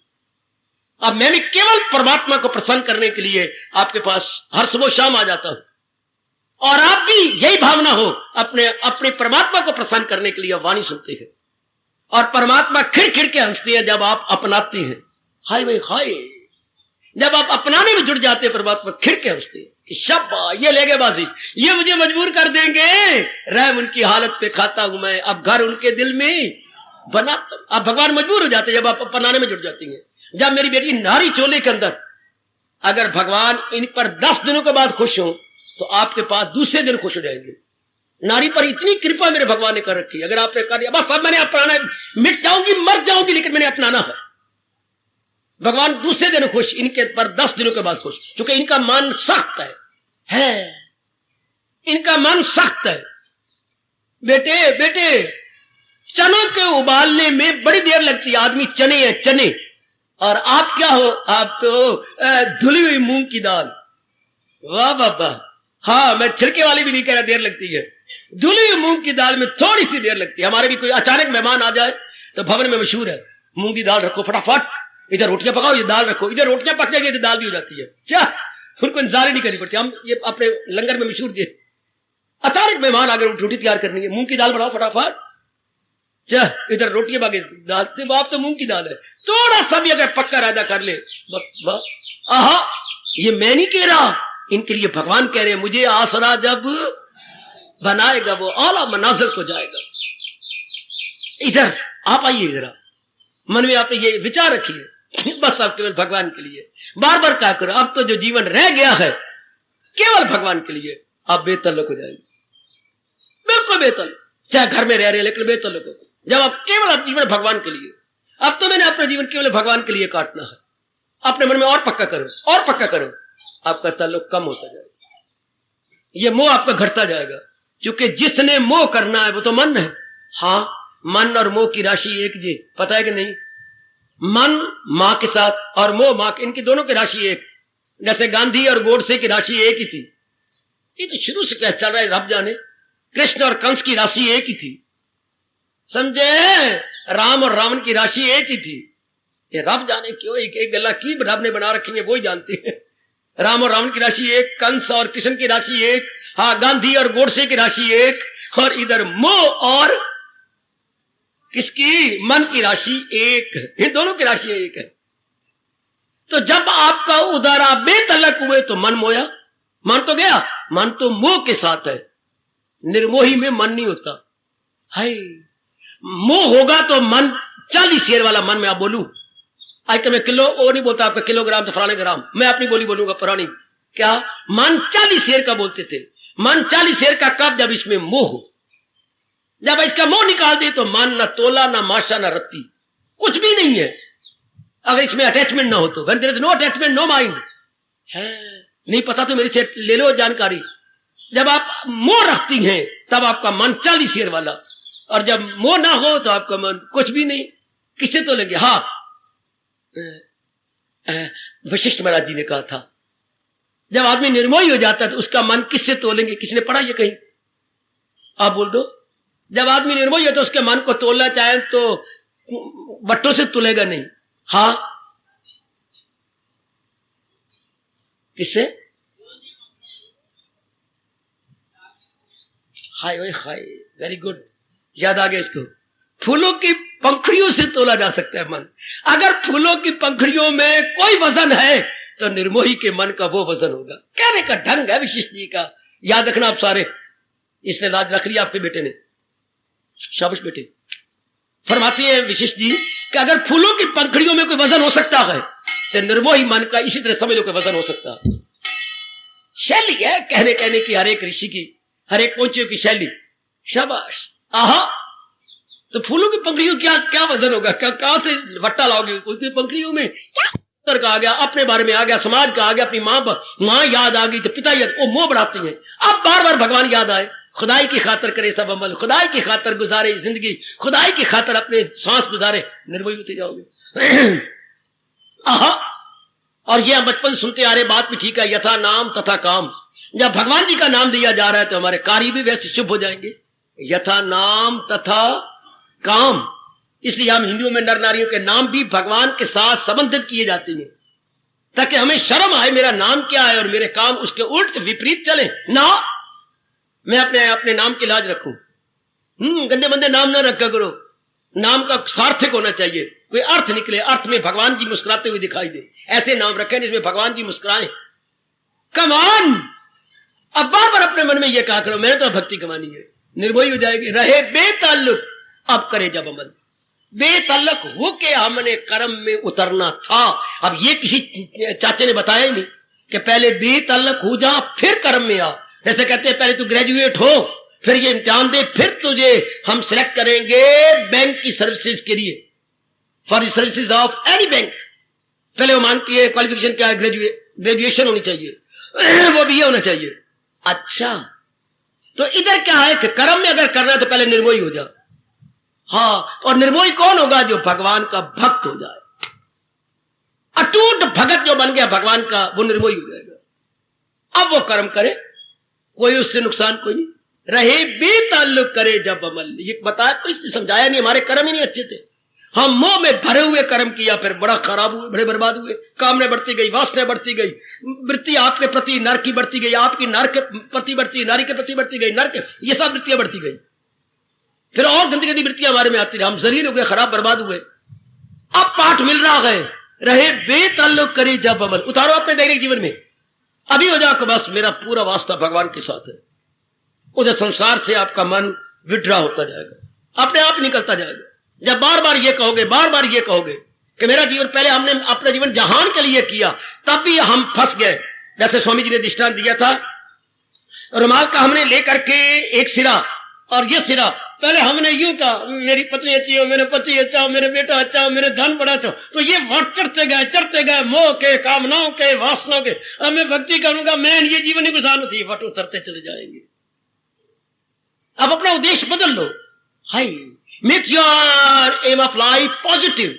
अब मैं भी केवल परमात्मा को प्रसन्न करने के लिए आपके पास हर सुबह शाम आ जाता हूं, और आप भी यही भावना हो, अपने अपने परमात्मा को प्रसन्न करने के लिए वाणी सुनते हैं, और परमात्मा खिड़ खिड़ के हंसते हैं जब आप अपनाते हैं। हाय भाई हाय, जब आप अपनाने में जुट जाते हैं, परमात्मा खिड़ के हंसते हैं कि शब्बा ये ले गए बाजी, ये मुझे मजबूर कर देंगे, रहम उनकी हालत पे खाता हूं मैं, अब घर उनके दिल में बनाता। अब भगवान मजबूर हो जाते हैं जब आप अपनाने में जुट जाती हैं। जब मेरी बेटी नारी चोले के अंदर, अगर भगवान इन पर 10 दिनों के बाद खुश हो, तो आपके पास दूसरे दिन खुश हो जाएंगे। नारी पर इतनी कृपा मेरे भगवान ने कर रखी है। अगर आपने कर दिया बस अब मैंने अपनाना, मिट जाऊंगी मर जाऊंगी, लेकिन मैंने अपनाना है, भगवान दूसरे दिन खुश, इनके पर 10 दिनों के बाद खुश, क्योंकि इनका मन सख्त है, इनका मन सख्त है। बेटे बेटे, चनों के उबालने में बड़ी देर लगती है, आदमी चने हैं चने, और आप क्या हो? आप तो धुली हुई मूंग की दाल। वाह बाबा, हाँ मैं छिलके वाली भी नहीं कह रहा, देर लगती है, धुली हुई मूंग की दाल में थोड़ी सी देर लगती है। हमारे भी कोई अचानक मेहमान आ जाए तो भवन में मशहूर है, मूंग की दाल रखो फटाफट, इधर रोटियां पकाओ, ये दाल रखो, इधर रोटियां पक जाएगी तो दाल भी हो जाती है। क्या उनको इंतजार ही नहीं करनी पड़ती। हम ये अपने लंगर में मशहूर थे, अचानक मेहमान आ गए, रोटी तैयार करनी है, मूंग की दाल बनाओ फटाफट, इधर रोटियां बाकी दाल, बाप तो मूंग की दाल है, थोड़ा सा भी अगर पक्का रायदा कर ले, आहा, ये मैं नहीं कह रहा, इनके लिए भगवान कह रहे हैं, मुझे आसरा जब बनाएगा वो आला मनाजिर को जाएगा। इधर आप आइए, जरा मन में आप ये विचार रखिए, बस आप केवल भगवान के लिए बार बार क्या करो। अब तो जो जीवन रह गया है केवल भगवान के लिए, आप बेतल्लुक हो जाएंगे, बिल्कुल बेतल्लुक, चाहे घर में रह रहे हैं लेकिन बेतल्लुक हो, जब आप केवल आप जीवन भगवान के लिए। अब तो मैंने अपना जीवन केवल भगवान के लिए काटना है, अपने मन में और पक्का करो, और पक्का करो, आपका ताल्लुक कम होता जाएगा, ये मोह आपका घटता जाएगा, क्योंकि जिसने मोह करना है वो तो मन है। हाँ, मन और मोह की राशि एक जी, पता है कि नहीं? मन मां के साथ और मोह मां के, इनकी दोनों की राशि एक। जैसे गांधी और गोडसे की राशि एक ही थी, ये तो शुरू से कैसे चल रहा है रब जाने। कृष्ण और कंस की राशि एक ही थी, समझे? राम और रावण की राशि एक ही थी, ये रब जाने क्यों एक गला की रब ने बना रखी है, वो ही जानती है। राम और रावण की राशि एक, कंस और कृष्ण की राशि एक, हाँ गांधी और गोडसे की राशि एक, और इधर मोह और किसकी, मन की राशि एक है, इन दोनों की राशि एक है। तो जब आपका उधर आप बेतलक हुए तो मन मोया, मन तो गया, मन तो मोह के साथ है। निर्मोही में मन नहीं होता। हाय, मोह होगा तो मन 40 शेर वाला मन में आप बोलू, आज तो मैं किलो वो नहीं बोलता आपका किलोग्राम तो फलाने ग्राम, मैं अपनी बोली बोलूंगा पुरानी। क्या मन 40 शेर का बोलते थे, मन 40 शेर का कब, जब इसमें मोह हो। जब इसका मोह निकाल दे तो मन ना तोला ना माशा ना रत्ती, कुछ भी नहीं है। अगर इसमें अटैचमेंट ना हो तो, when there is no attachment no mind है, नहीं पता तो मेरे से ले लो जानकारी। जब आप मोह रखती हैं तब आपका मन 40 शेर वाला, और जब मोह ना हो तो आपका मन कुछ भी नहीं। किससे तोलेंगे? हाँ, वशिष्ठ महाराज जी ने कहा था जब आदमी निर्मोही हो जाता है तो उसका मन किससे तोलेंगे? किसने पढ़ा ये कहीं? आप बोल दो। जब आदमी निर्मोही हो तो उसके मन को तोलना चाहे तो बट्टों से तुलेगा नहीं। हाँ, किससे? हाय ओए हाय, वेरी गुड, याद आ गया इसको। फूलों की पंखड़ियों से तोला जा सकता है मन। अगर फूलों की पंखड़ियों में कोई वजन है तो निर्मोही के मन का वो वजन होगा। कहने का ढंग है विशिष्ट जी का, याद रखना आप सारे। इसने लाज रख लिया आपके बेटे ने, शाबाश बेटे। फरमाती है विशिष्ट जी कि अगर फूलों की पंखड़ियों में कोई वजन हो सकता है तो निर्मोही मन का इसी तरह समझ लो कोई वजन हो सकता है। शैली है कहने की, हर एक ऋषि की, हर एक पहुंचियों की शैली। शाबाश। आहा, तो फूलों की पंखड़ियों क्या क्या वजन होगा? क्या कहां से वट्टा लाओगे? उसकी पंखड़ियों में क्या का आ गया, अपने बारे में आ गया, समाज का आ गया, अपनी माँ याद आ गई तो पिता याद, वो मोह बढ़ाती है। अब बार बार भगवान याद आए, खुदाई की खातर करे सब अमल, खुदाई की खातर गुजारे जिंदगी, खुदाई की खातर अपने सांस गुजारे, निर्मोही होते जाओगे। आहा, और ये बचपन सुनते आ रहे, बात भी ठीक है, यथा नाम तथा काम। जब भगवान जी का नाम दिया जा रहा है तो हमारे कार्य भी वैसे शुभ हो जाएंगे। यथा नाम तथा काम, इसलिए हम हिंदुओं में नर नारियों के नाम भी भगवान के साथ संबंधित किए जाते हैं ताकि हमें शर्म आए मेरा नाम क्या है और मेरे काम उसके उल्ट विपरीत चले ना। मैं अपने नाम की लाज रखूं। गंदे बंदे नाम ना रखा करो, नाम का सार्थक होना चाहिए, कोई अर्थ निकले, अर्थ में भगवान जी मुस्कुराते हुए दिखाई दे, ऐसे नाम रखें जिसमें भगवान जी मुस्कुराए। कमान, अब बार बार अपने मन में यह कहा करो मैंने तो भक्ति कमानी है, निर्मोही हो जाएगी। रहे बेताल्लुक, अब करे जब अमल, बेताल्लुक हो के हमने कर्म में उतरना था। अब ये किसी चाचे ने बताया ही नहीं कि पहले बेताल्लुक हो जा फिर कर्म में आ। जैसे कहते हैं पहले तू ग्रेजुएट हो, फिर ये इम्तिहान दे, फिर तुझे हम सिलेक्ट करेंगे बैंक की सर्विसेज के लिए, for the services of any bank. पहले वो मांगती है क्वालिफिकेशन क्या है, ग्रेजुएशन होनी चाहिए, वो भी ये होना चाहिए। अच्छा, तो इधर क्या है कि कर्म में अगर करना है तो पहले निर्मोही हो जा। हाँ, और निर्मोही कौन होगा? जो भगवान का भक्त हो जाए, अटूट भगत जो बन गया भगवान का, वो निर्मोही हो जाएगा। अब वो कर्म करे, कोई उससे नुकसान कोई नहीं। रहे बेताल्लुक करे जब अमल, ये बताया तो इसने समझाया नहीं, हमारे कर्म ही नहीं अच्छे थे, हम मोह में भरे हुए कर्म किया, फिर बड़ा खराब हुए, बड़े बर्बाद हुए। कामने बढ़ती गई, वासना बढ़ती गई, वृत्ति आपके प्रति नर की बढ़ती गई, आपकी नर के प्रति बढ़ती, नारी के प्रति बढ़ती गई, नर के, ये सब वृत्तियां बढ़ती गई, फिर और गंदी गंदी वृत्तियां हमारे में आती रही, हम जलील हो गए, खराब बर्बाद हुए। अब पाठ मिल रहा है, रहे बेताल्लुक करे जब अमल, उतारो अपने दैनिक जीवन में। अभी हो जाओ कि बस मेरा पूरा वास्ता भगवान के साथ है, उधर संसार से आपका मन विड्रा होता जाएगा, अपने आप निकलता जाएगा। जब बार बार ये कहोगे, बार बार ये कहोगे कि मेरा जीवन, पहले हमने अपना जीवन जहान के लिए किया, तब भी हम फंस गए। जैसे स्वामी जी ने दृष्टांत दिया था, रुमाल का हमने लेकर के एक सिरा, और ये सिरा पहले हमने यूं कहा मेरी पत्नी अच्छी हो, मेरे पति अच्छा हो, मेरे बेटा अच्छा हो, मेरे धन बड़ा अच्छा हो, तो ये वट चढ़ते गए मोह के, कामनाओं के, वासनाओं के। अब मैं भक्ति करूंगा, मैं ये जीवन ही गुजारूं, थी वट उतरते चले जाएंगे। अब अपना उद्देश्य बदल लो। Hi, make your aim of life positive.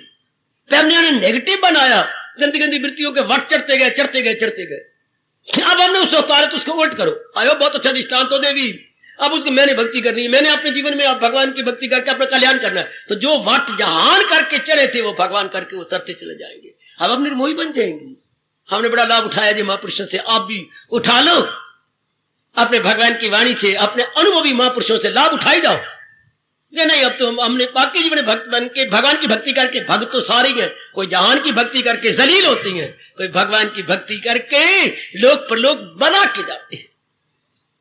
पहले हमने नेगेटिव बनाया, गंदी गंदी वृत्तियों के वट चढ़ते गए। अब हमने उससे उतारे तो उसको उल्ट करो। आयो बहुत अच्छा दृष्टांत हो देवी, अब उसको मैंने भक्ति करनी है, मैंने अपने जीवन में आप भगवान की भक्ति करके अपना कल्याण करना है। तो जो वट जहान करके चढ़े थे वो भगवान करके उतरते चले जाएंगे। अब हम निर्मोही बन जाएंगे। हमने बड़ा लाभ उठाया जी महापुरुषों से, आप भी उठा लो। अपने भगवान की वाणी से, अपने अनुभवी महापुरुषों से लाभ उठाई जाओ। ये नहीं अब तो हमने बाकी जीवन में भक्त बन के भगवान की भक्ति करके, भक्त तो सारी है, कोई जहान की भक्ति करके जलील होती है, कोई भगवान की भक्ति करके लोक परलोक बना के जाते हैं।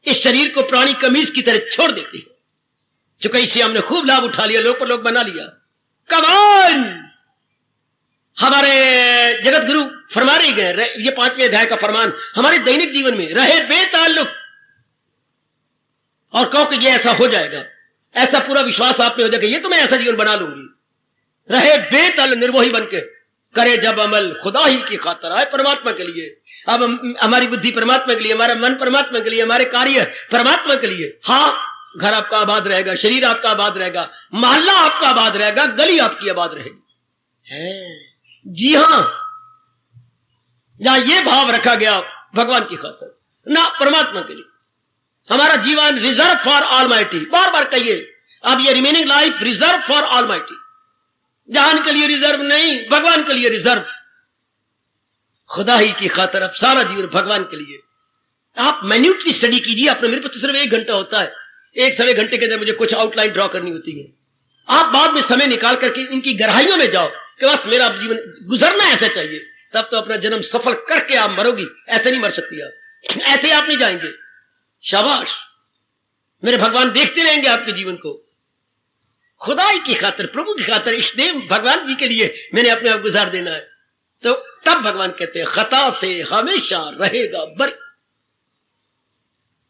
इस शरीर को प्राणी कमीज की तरह छोड़ देती है। चूंकि इससे हमने खूब लाभ उठा लिया, लोक परलोक बना लिया। कमान हमारे जगत गुरु फरमा रहे गए, ये 5वें अध्याय का फरमान हमारे दैनिक जीवन में रहे बेताल्लुक, और कहो कि ये ऐसा हो जाएगा, ऐसा पूरा विश्वास आप पे हो जाएगा, ये तो मैं ऐसा जीवन बना लूंगी। रहे बेताल्लुक, निर्मोही बनके करे जब अमल खुदा ही की खातर आए, परमात्मा के लिए। अब हमारी बुद्धि परमात्मा के लिए, हमारा मन परमात्मा के लिए, हमारे कार्य परमात्मा के लिए। हाँ, घर आपका आबाद रहेगा, शरीर आपका आबाद रहेगा, मोहल्ला आपका आबाद रहेगा, गली आपकी आबाद रहेगी। है जी हां, जहां ये भाव रखा गया भगवान की खातर ना परमात्मा के लिए, हमारा जीवन रिजर्व फॉर ऑलमाइटी। बार बार कहिए, अब ये remaining life reserve for almighty. जहान के लिए रिजर्व नहीं, भगवान के लिए रिजर्व। खुदा ही की खातर अब सारा जीवन भगवान के लिए। आप मैन्यूटली स्टडी कीजिए अपने। मेरे पास तो सिर्फ 1 घंटा होता है, 1 1.25 घंटे के अंदर मुझे कुछ आउटलाइन ड्रॉ करनी होती है। आप बाद में समय निकाल करके इनकी गहराइयों में जाओ कि बस मेरा जीवन गुजरना ऐसा चाहिए, तब तो अपना जन्म सफल करके आप मरोगी। ऐसे नहीं मर सकती आप, ऐसे आप नहीं जाएंगे। शाबाश, मेरे भगवान देखते रहेंगे आपके जीवन को। खुदाई की खातर, प्रभु की खातर, इष्टदेव भगवान जी के लिए मैंने अपने आप गुजार देना है। तो तब भगवान कहते हैं खता से हमेशा रहेगा बरी।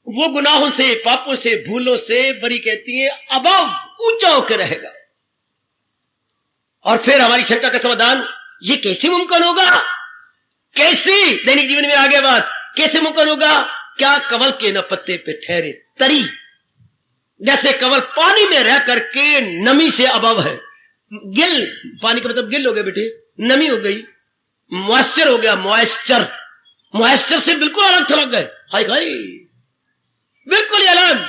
वो गुनाहों से, पापों से, भूलों से बरी कहती है, अबव ऊंचा होकर रहेगा। और फिर हमारी शंका का समाधान, ये कैसे मुमकिन होगा? कैसे? दैनिक जीवन में आगे बात, कैसे मुमकिन होगा? क्या कवल के न पत्ते पे ठहरे तरी, जैसे कवल पानी में रह करके नमी से अबव है। गिल, पानी का मतलब गिल हो गया बेटे, नमी हो गई, मॉइस्चर हो गया, मॉइस्चर। मॉइस्चर से बिल्कुल अलग थलग गए, हाय हाय, बिल्कुल ही अलग।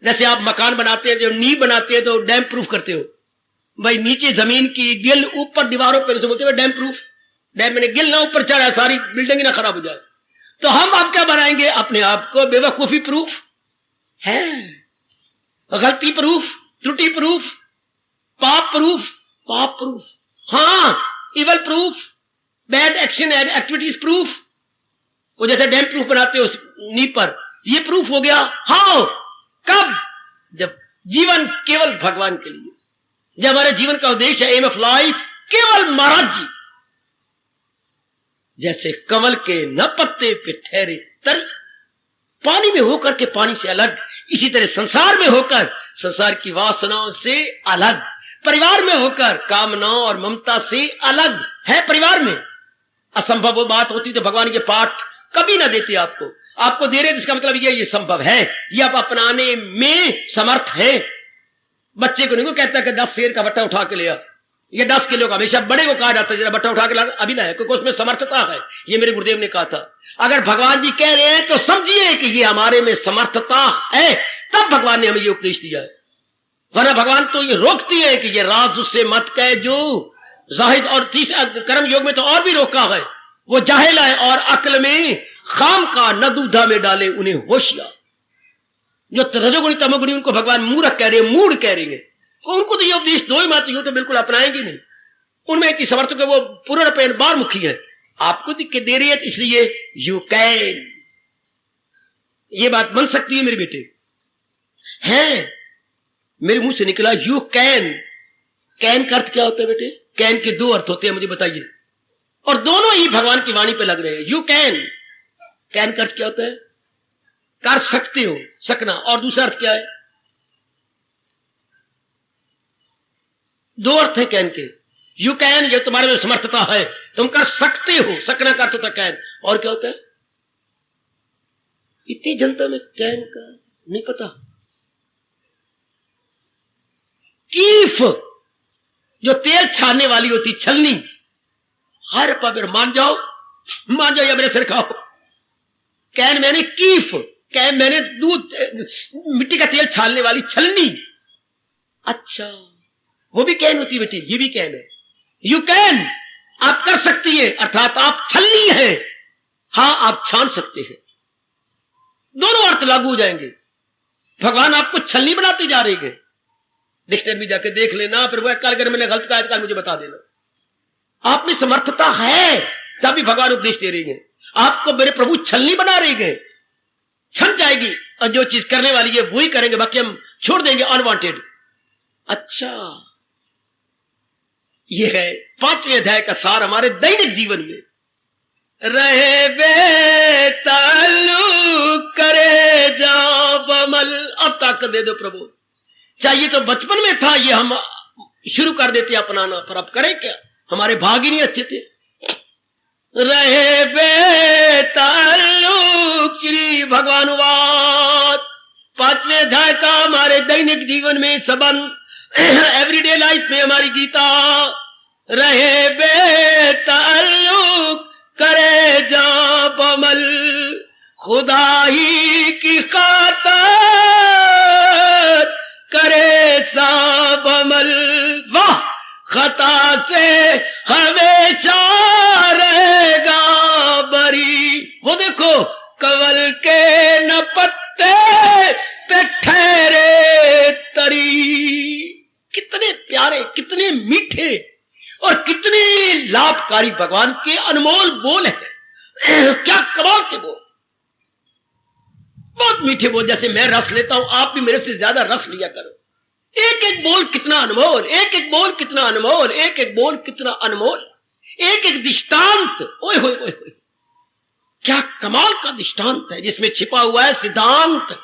जैसे आप मकान बनाते हैं, जो नींव बनाते हैं तो डैम प्रूफ करते हो भाई, नीचे जमीन की गिल, ऊपर दीवारों पर, जैसे बोलते हैं डैम प्रूफ। डैम में गिल ना ऊपर चढ़ा, सारी बिल्डिंग ना खराब हो जाए। तो हम आप क्या बनाएंगे? अपने आप को बेवकूफी प्रूफ है, गलती प्रूफ, त्रुटि प्रूफ, पाप प्रूफ, पाप प्रूफ, हाँ, evil proof, bad action and activities proof. वो जैसे डैम प्रूफ बनाते हो उस नींव पर, ये प्रूफ हो गया। हाउ? कब? जब जीवन केवल भगवान के लिए, जब हमारे जीवन का उद्देश्य है, एम ऑफ लाइफ केवल महाराज जी। जैसे कमल के न पत्ते पे ठहरे तरी, पानी में होकर के पानी से अलग, इसी तरह संसार में होकर संसार की वासनाओं से अलग, परिवार में होकर कामनाओं और ममता से अलग है। परिवार में असंभव वो बात होती तो भगवान ये पाठ कभी ना देते आपको। आपको दे रहे जिसका मतलब ये संभव है, ये आप अपनाने में समर्थ है। बच्चे को नहीं को कहता कि 10 शेर का बट्टा उठा के ले आ, ये 10 किलो का। हमेशा बड़े को कहा जाता है जरा बट्टा उठा के ला, अभी लाया, क्योंकि उसमें समर्थता है। ये मेरे गुरुदेव ने कहा था। अगर भगवान जी कह रहे हैं तो समझिए कि ये हमारे में समर्थता है, तब भगवान ने हमें ये उपदेश दिया है। वरना भगवान तो ये रोकती है कि ये राज उससे मत कह जो जाहिद, और तीसरा कर्म योग में तो और भी रोका है, वो जाहिल है और अक्ल में खाम का न दुविधा में डाले उन्हें होशियार। जो रजोगुणी तमोगुणी उनको भगवान मूर्ख कह रहे हैं, मूढ़ कह रहे हैं, उनको तो ये उपदेश दो ही मात्र, तो बिल्कुल अपनाएंगे नहीं। उनमें इतनी समर्थक है, वो पूर्ण रूपेण बार मुखी है। आपको दिक्कत दे रही है तो इसलिए यू कैन, ये बात बन सकती है मेरे बेटे। हैं, मेरे मुंह से निकला यू कैन। कैन का अर्थ क्या होता है बेटे? कैन के 2 अर्थ होते हैं, मुझे बताइए, और दोनों ही भगवान की वाणी पे लग रहे हैं। यू कैन, कैन का अर्थ क्या होता है? कर सकते हो, सकना। और दूसरा अर्थ क्या है? 2 अर्थ है कैन के। यू कैन, ये तुम्हारे में समर्थता है, तुम कर सकते हो। सकना का अर्थ होता है कैन। और क्या होता है? इतनी जनता में कैन का नहीं पता। कीफ, जो तेल छानने वाली होती, छलनी। हर पविर मान जाओ या मेरे सिर खाओ। कैन मैंने कीफ, कैन मैंने दूध, मिट्टी का तेल छानने वाली छलनी। अच्छा, वो भी कैन होती बेटी, ये भी कैन है। यू कैन, आप कर सकती है, अर्थात आप छलनी है। हाँ, आप छान सकते हैं। दोनों अर्थ लागू हो जाएंगे। भगवान आपको छलनी बनाते जा रहे हैं। डिक्शनरी में जाके देख लेना, फिर वह काल अगर मैंने गलत कहा काल मुझे बता देना। आप में समर्थता है तभी भगवान उपदेश दे रहे हैं। आपको मेरे प्रभु छलनी बना रहे हैं, छन जाएगी और जो चीज करने वाली है वही करेंगे, बाकी हम छोड़ देंगे अनवांटेड। अच्छा, यह है 5वें अध्याय का सार हमारे दैनिक जीवन में। रहे बेताल्लुक करे जाओ बमल। अब ताकत दे दो प्रभु। चाहिए तो बचपन में था, ये हम शुरू कर देते अपनाना, पर अब करें क्या, हमारे भाग ही नहीं अच्छे थे। रहे बेताल्लुक श्री भगवानुवाद 5वें अध्याय का हमारे दैनिक जीवन में संबंध, एवरीडे लाइफ में हमारी गीता। रहे बेताल्लुक करे जा बमल, खुदा ही की खातिर करे सब अमल। वाह, खता से हमेशा रहेगा बरी। वो देखो कवल के न पत्ते पे ठहरे तरी। कितने प्यारे, कितने मीठे और कितने लाभकारी भगवान के अनमोल बोल हैं। क्या कमाल के बोल, बहुत मीठे बोल। जैसे मैं रस लेता हूं, आप भी मेरे से ज्यादा रस लिया करो। एक एक बोल कितना अनमोल, एक एक बोल कितना अनमोल, एक एक बोल कितना अनमोल, एक एक दृष्टांत। ओए होए होए होए, क्या कमाल का दृष्टांत है जिसमें छिपा हुआ है सिद्धांत।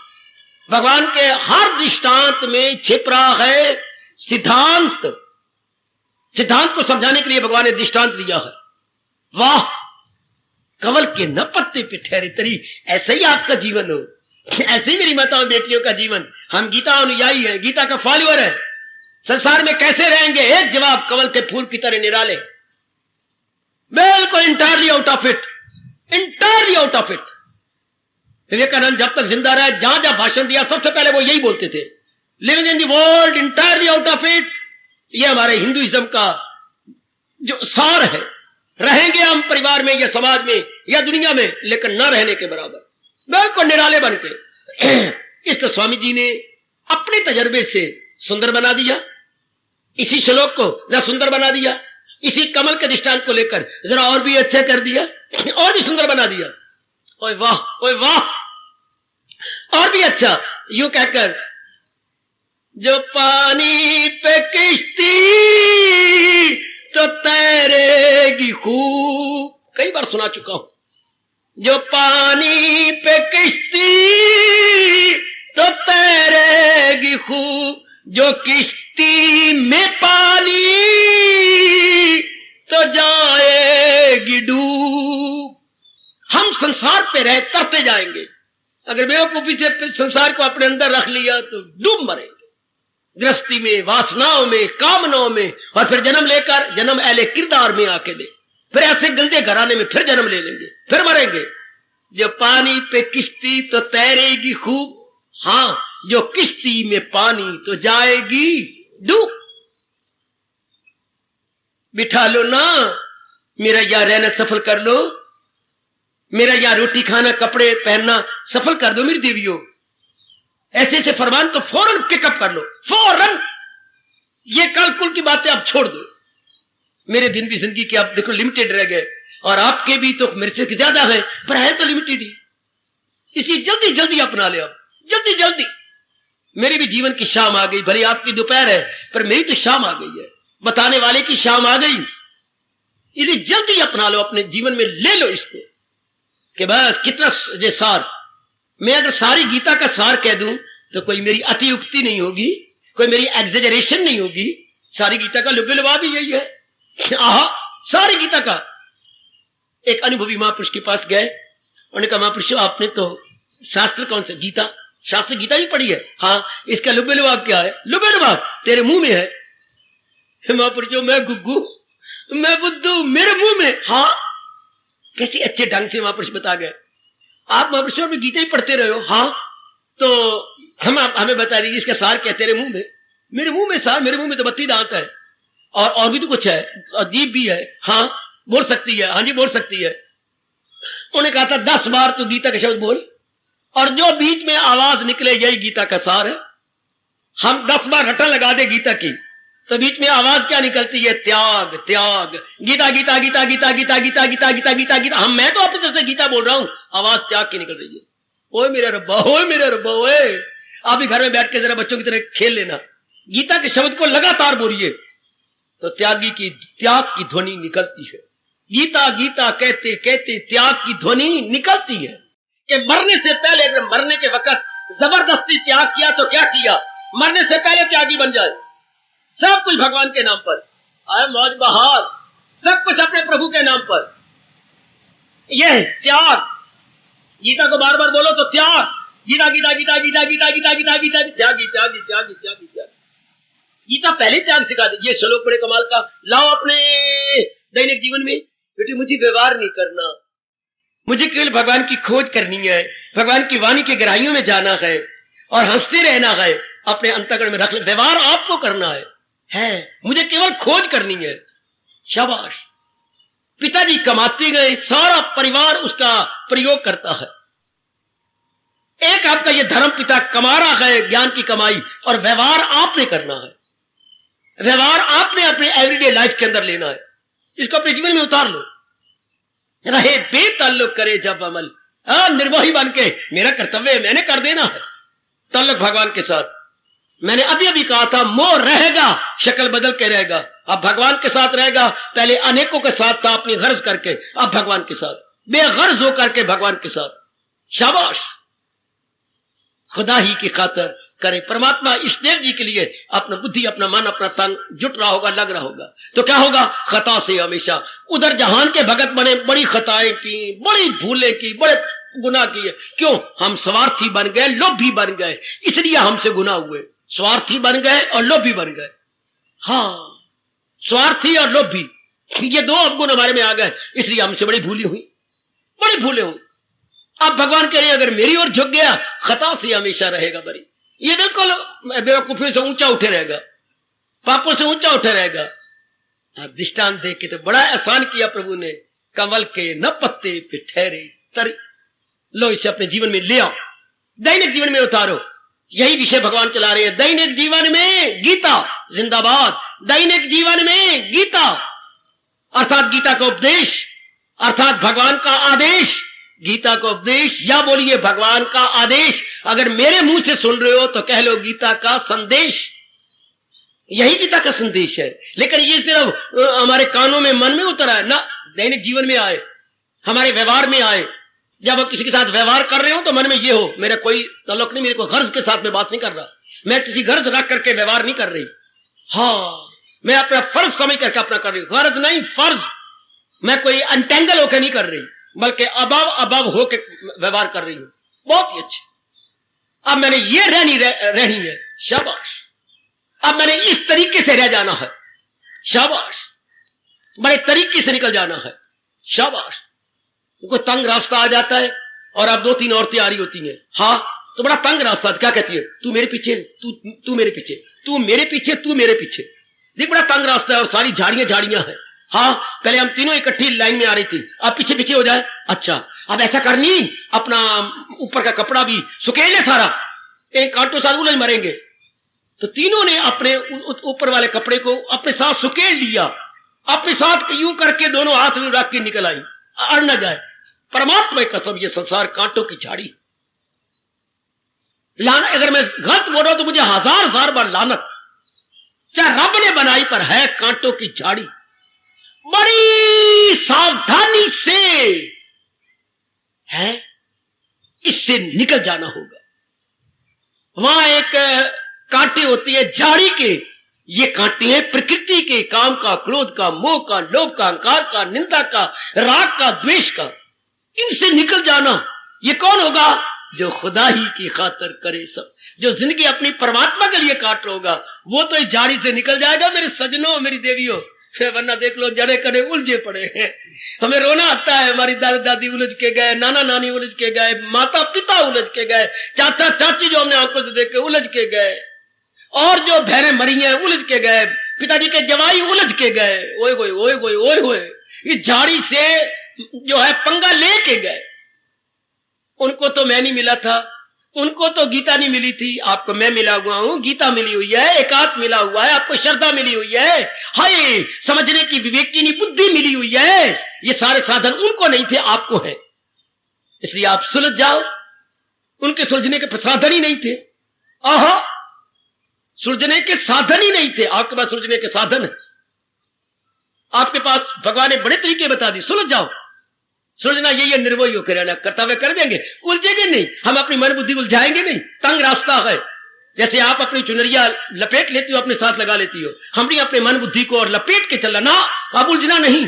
भगवान के हर दृष्टांत में छिप रहा है सिद्धांत। सिद्धांत को समझाने के लिए भगवान ने दृष्टांत दिया है। वाह, कमल के न पत्ते पे ठहरे तरी। ऐसे ही आपका जीवन हो, ऐसे ही मेरी माताओं बेटियों का जीवन। हम गीता अनुयायी है, गीता का फॉलोअर है। संसार में कैसे रहेंगे? एक जवाब, कमल के फूल की तरह निराले, बिल्कुल entirely out of it, entirely out of it. Vivekananda जब तक जिंदा रहे, जहां जहां भाषण दिया, सबसे पहले वो यही बोलते थे, living in the world entirely out of it. ये हमारे हिंदुइज्म का जो सार है। रहेंगे हम परिवार में या समाज में या दुनिया में, लेकिन न रहने के बराबर, बिल्कुल निराले बन के। इसको स्वामी जी ने अपने तजर्बे से सुंदर बना दिया। इसी श्लोक को जरा सुंदर बना दिया, इसी कमल के दृष्टांत को लेकर जरा और भी अच्छा कर दिया, और भी सुंदर बना दिया। ओए वाह, ओए वाह, और भी अच्छा। यूं कहकर, जो पानी पे किश्ती तो तैरेगी खूब, कई बार सुना चुका हूं। जो पानी पे किश्ती तो तैरेगी खूब, जो किश्ती में पानी तो जाएगी डूब। हम संसार पे रहे तरते जाएंगे। अगर बेवकूफी से संसार को अपने अंदर रख लिया तो डूब मरेंगे, गृहस्थी में, वासनाओं में, कामनाओं में, और फिर जन्म लेकर जन्म एले किरदार में आके ले, फिर ऐसे गंदे घराने में फिर जन्म ले लेंगे, फिर मरेंगे। जो पानी पे किश्ती तो तैरेगी खूब, हां, जो किश्ती में पानी तो जाएगी डूब। बिठा लो ना मेरा, यहाँ रहना सफल कर लो, मेरा यहाँ रोटी खाना कपड़े पहनना सफल कर दो मेरी देवियों। ऐसे ऐसे फरमान तो फौरन पिकअप कर लो, फौरन। ये कल कुल की बातें आप छोड़ दो। मेरे दिन भी जिंदगी के आप देखो लिमिटेड रह गए, और आपके भी तो मेरे से ज्यादा है, पर है तो लिमिटेड ही। इसी जल्दी जल्दी अपना ले, आप जल्दी जल्दी। मेरे भी जीवन की शाम आ गई, भले आपकी दोपहर है, पर मेरी तो शाम आ गई है, बताने वाले की शाम आ गई। इसे जल्दी अपना लो, अपने जीवन में ले लो इसको, कि बस कितना ये सार। मैं अगर सारी गीता का सार कह दूं तो कोई मेरी अतियुक्ति नहीं होगी, कोई मेरी एग्जेजरेशन नहीं होगी। सारी गीता का लुब्बे लुबा भी यही है। आहा, सारी गीता का। एक अनुभवी महापुरुष के पास गए, उन्होंने कहा महापुरुष आपने तो शास्त्र कौन सा, गीता, शास्त्र गीता ही पढ़ी है? हाँ, इसका लुब्बे लुबाब क्या है? लुब्बे लुबाब तेरे मुंह में है। महापुरुषों मैं गुग्गू, मैं बुद्धू, मेरे मुंह में। हाँ, कैसे अच्छे ढंग से महापुरुष बता गए। आप महापुरुषों में गीता ही पढ़ते रहे हो? हाँ, तो हमें बता दीजिए इसका सार क्या? तेरे मुंह में। मेरे मुंह में सार? मेरे मुंह में तो 32 दांत है, और भी तो कुछ है, अजीब भी है। हाँ, बोल सकती है? हाँ जी बोल सकती है। उन्होंने कहा था 10 बार तो गीता के शब्द बोल। और जो बीच में आवाज निकले यही गीता का सार है। हम 10 बार रटन लगा दे गीता की तो बीच में आवाज क्या निकलती है? त्याग त्याग। गीता गीता गीता गीता गीता गीता गीता गीता गीता गीता। हम मैं तो अपनी तरफ से गीता बोल रहा हूं, आवाज त्याग की निकल रही है। ओए मेरे रब्बा, ओए मेरे रब्बा, ओए। आप भी घर में बैठ के जरा बच्चों की तरह खेल लेना, गीता के शब्द को लगातार बोलिए तो त्याग की ध्वनि निकलती है। गीता गीता कहते कहते त्याग की ध्वनि निकलती है कि मरने से पहले, अगर मरने के वक्त जबरदस्ती त्याग किया तो क्या किया? मरने से पहले त्यागी बन जाए। सब कुछ भगवान के नाम पर, आए मौज बहार, सब कुछ अपने प्रभु के नाम पर। यह त्याग, गीता को बार बार बोलो तो त्याग। गीता गीता गीता गीता गीता गीता गीता गीता त्यागी त्यागी त्यागी त्यागी त्यागी। गीता पहले त्याग सिखा दे। ये श्लोक बड़े कमाल का, लाओ अपने दैनिक जीवन में। बेटी मुझे व्यवहार नहीं करना, मुझे केवल भगवान की खोज करनी है, भगवान की वाणी के गहराइयों में जाना है और हंसते रहना है, अपने अंतःकरण में रख ले। व्यवहार आपको करना है, मुझे केवल खोज करनी है। शाबाश। पिताजी कमाते गए, सारा परिवार उसका प्रयोग करता है। एक आपका ये धर्म पिता कमा रहा है ज्ञान की कमाई, और व्यवहार आपने करना है। व्यवहार आपने अपने एवरीडे लाइफ के अंदर लेना है, इसको अपने जीवन में उतार लो। रहे बेताल्लुक करे जब अमल, निर्मोही बन के मेरा कर्तव्य है, मैंने कर देना है। ताल्लुक भगवान के साथ। मैंने अभी अभी कहा था, मोह रहेगा शक्ल बदल के रहेगा। अब भगवान के साथ रहेगा, पहले अनेकों के साथ था अपनी गर्ज करके, अब भगवान के साथ, बेगर्ज होकर के भगवान के साथ। शाबाश। खुदा ही की खातर करे। परमात्मा इष्टदेव जी के लिए अपना बुद्धि, अपना मन, अपना तन जुट रहा होगा, लग रहा होगा, तो क्या होगा? खता से हमेशा। उधर जहान के भगत बने, बड़ी खताएं की, बड़ी भूलें की, बड़े गुनाह किए। क्यों? हम स्वार्थी बन गए, लोभी बन गए, इसलिए हमसे गुनाह हुए। स्वार्थी बन गए और लोभी बन गए। हाँ, स्वार्थी और लोभी, ये दो अवगुण हमारे में आ गए, इसलिए हमसे बड़ी भूली हुई, बड़ी भूले हुई। अब भगवान कह रहे अगर मेरी ओर झुक गया, खता से हमेशा रहेगा बरी। ये बिल्कुल बेवकूफी से ऊंचा उठे रहेगा, पापों से ऊंचा उठे रहेगा। दृष्टांत देख के तो बड़ा एहसान किया प्रभु ने। कमल के न पत्ते पे ठहरे तरी, लो इसे अपने जीवन में ले आओ, दैनिक जीवन में उतारो। यही विषय भगवान चला रहे हैं। दैनिक जीवन में गीता जिंदाबाद, दैनिक जीवन में गीता अर्थात गीता का उपदेश, अर्थात भगवान का आदेश। गीता का उपदेश या बोलिए भगवान का आदेश। अगर मेरे मुंह से सुन रहे हो तो कह लो गीता का संदेश। यही गीता का संदेश है। लेकिन ये सिर्फ हमारे कानों में, मन में उतर आए ना, दैनिक जीवन में आए, हमारे व्यवहार में आए। जब आप किसी के साथ व्यवहार कर रहे हो तो मन में ये हो, मेरा कोई ताल्लुक नहीं, मेरे को गर्ज के साथ में बात नहीं कर रहा, मैं किसी गर्ज रख करके व्यवहार नहीं कर रही। हाँ, मैं अपना फर्ज समझ करके अपना कर रही हूं, गर्ज नहीं फर्ज। मैं कोई अनटेंगल होकर नहीं कर रही, बल्कि अबव होके व्यवहार कर रही हूं। बहुत ही अच्छे। अब मैंने ये रहनी है, शाबाश। अब मैंने इस तरीके से रह जाना है, शाबाश। बड़े तरीके से निकल जाना है, शाबाश। कोई तंग रास्ता आ जाता है और अब 2-3 औरतें आ रही होती हैं, हाँ तो बड़ा तंग रास्ता, क्या कहती है? तू मेरे पीछे, तू मेरे पीछे, तू मेरे पीछे, तू मेरे पीछे। देख बड़ा तंग रास्ता है और सारी झाड़ियां हैं। हाँ, पहले हम तीनों इकट्ठी लाइन में आ रही थी, अब पीछे पीछे हो जाए। अच्छा, अब ऐसा करनी, अपना ऊपर का कपड़ा भी सुखेल ले सारा, एक कांटों साथ उलझ मरेंगे। तो तीनों ने अपने ऊपर वाले कपड़े को अपने साथ सुखेल लिया, अपने साथ यूं करके दोनों हाथ में रख के निकल आई, अड़ न जाए। परमात्मा की कसम, ये संसार कांटों की झाड़ी। लानत, अगर मैं गलत बोल रहा हूं तो मुझे 1000 बार लानत। चाहे रब ने बनाई पर है कांटों की झाड़ी। बड़ी सावधानी से है, इससे निकल जाना होगा। वहां एक कांटे होती है झाड़ी के, ये कांटे हैं प्रकृति के, काम का, क्रोध का, मोह का, लोभ का, अहंकार का, निंदा का, राग का, द्वेष का। इनसे निकल जाना। ये कौन होगा? जो खुदा ही की खातिर करे सब, जो जिंदगी अपनी परमात्मा के लिए काट रहा होगा, वो तो इस झाड़ी से निकल जाएगा मेरे सजनों, मेरी देवियों। वरना देख लो जड़े कड़े उलझे पड़े हैं। हमें रोना आता है, हमारी दादा दादी उलझ के गए, नाना नानी उलझ के गए, माता पिता उलझ के गए, चाचा चाची जो हमने आंखों से देख के उलझ के गए, और जो बहनें मरी हैं उलझ के गए, पिताजी के जवाई उलझ के गए। ओए होए ओए होए ओए होए, इस झाड़ी से जो है पंगा लेके गए। उनको तो मैं नहीं मिला था, उनको तो गीता नहीं मिली थी, आपको मैं मिला हुआ हूं, गीता मिली हुई है, एकात्म मिला हुआ है, आपको श्रद्धा मिली हुई है, हाय समझने की विवेकिनी बुद्धि मिली हुई है। ये सारे साधन उनको नहीं थे, आपको है। इसलिए आप सुलझ जाओ। उनके सुलझने के साधन ही नहीं थे। आहा, सुलझने के साधन ही नहीं थे, आपके पास सुलझने के साधन है। आपके पास भगवान ने बड़े तरीके बता दिए, सुलझ जाओ। सुलझना यही है, निर्भय होकर रहना, कर्तव्य कर देंगे, उलझेंगे नहीं, हम अपनी मन बुद्धि उलझाएंगे नहीं। तंग रास्ता है, जैसे आप अपनी चुनरिया लपेट लेती हो, अपने साथ लगा लेती हो, हमने अपने मन बुद्धि को और लपेट के चलना ना, अब उलझना नहीं।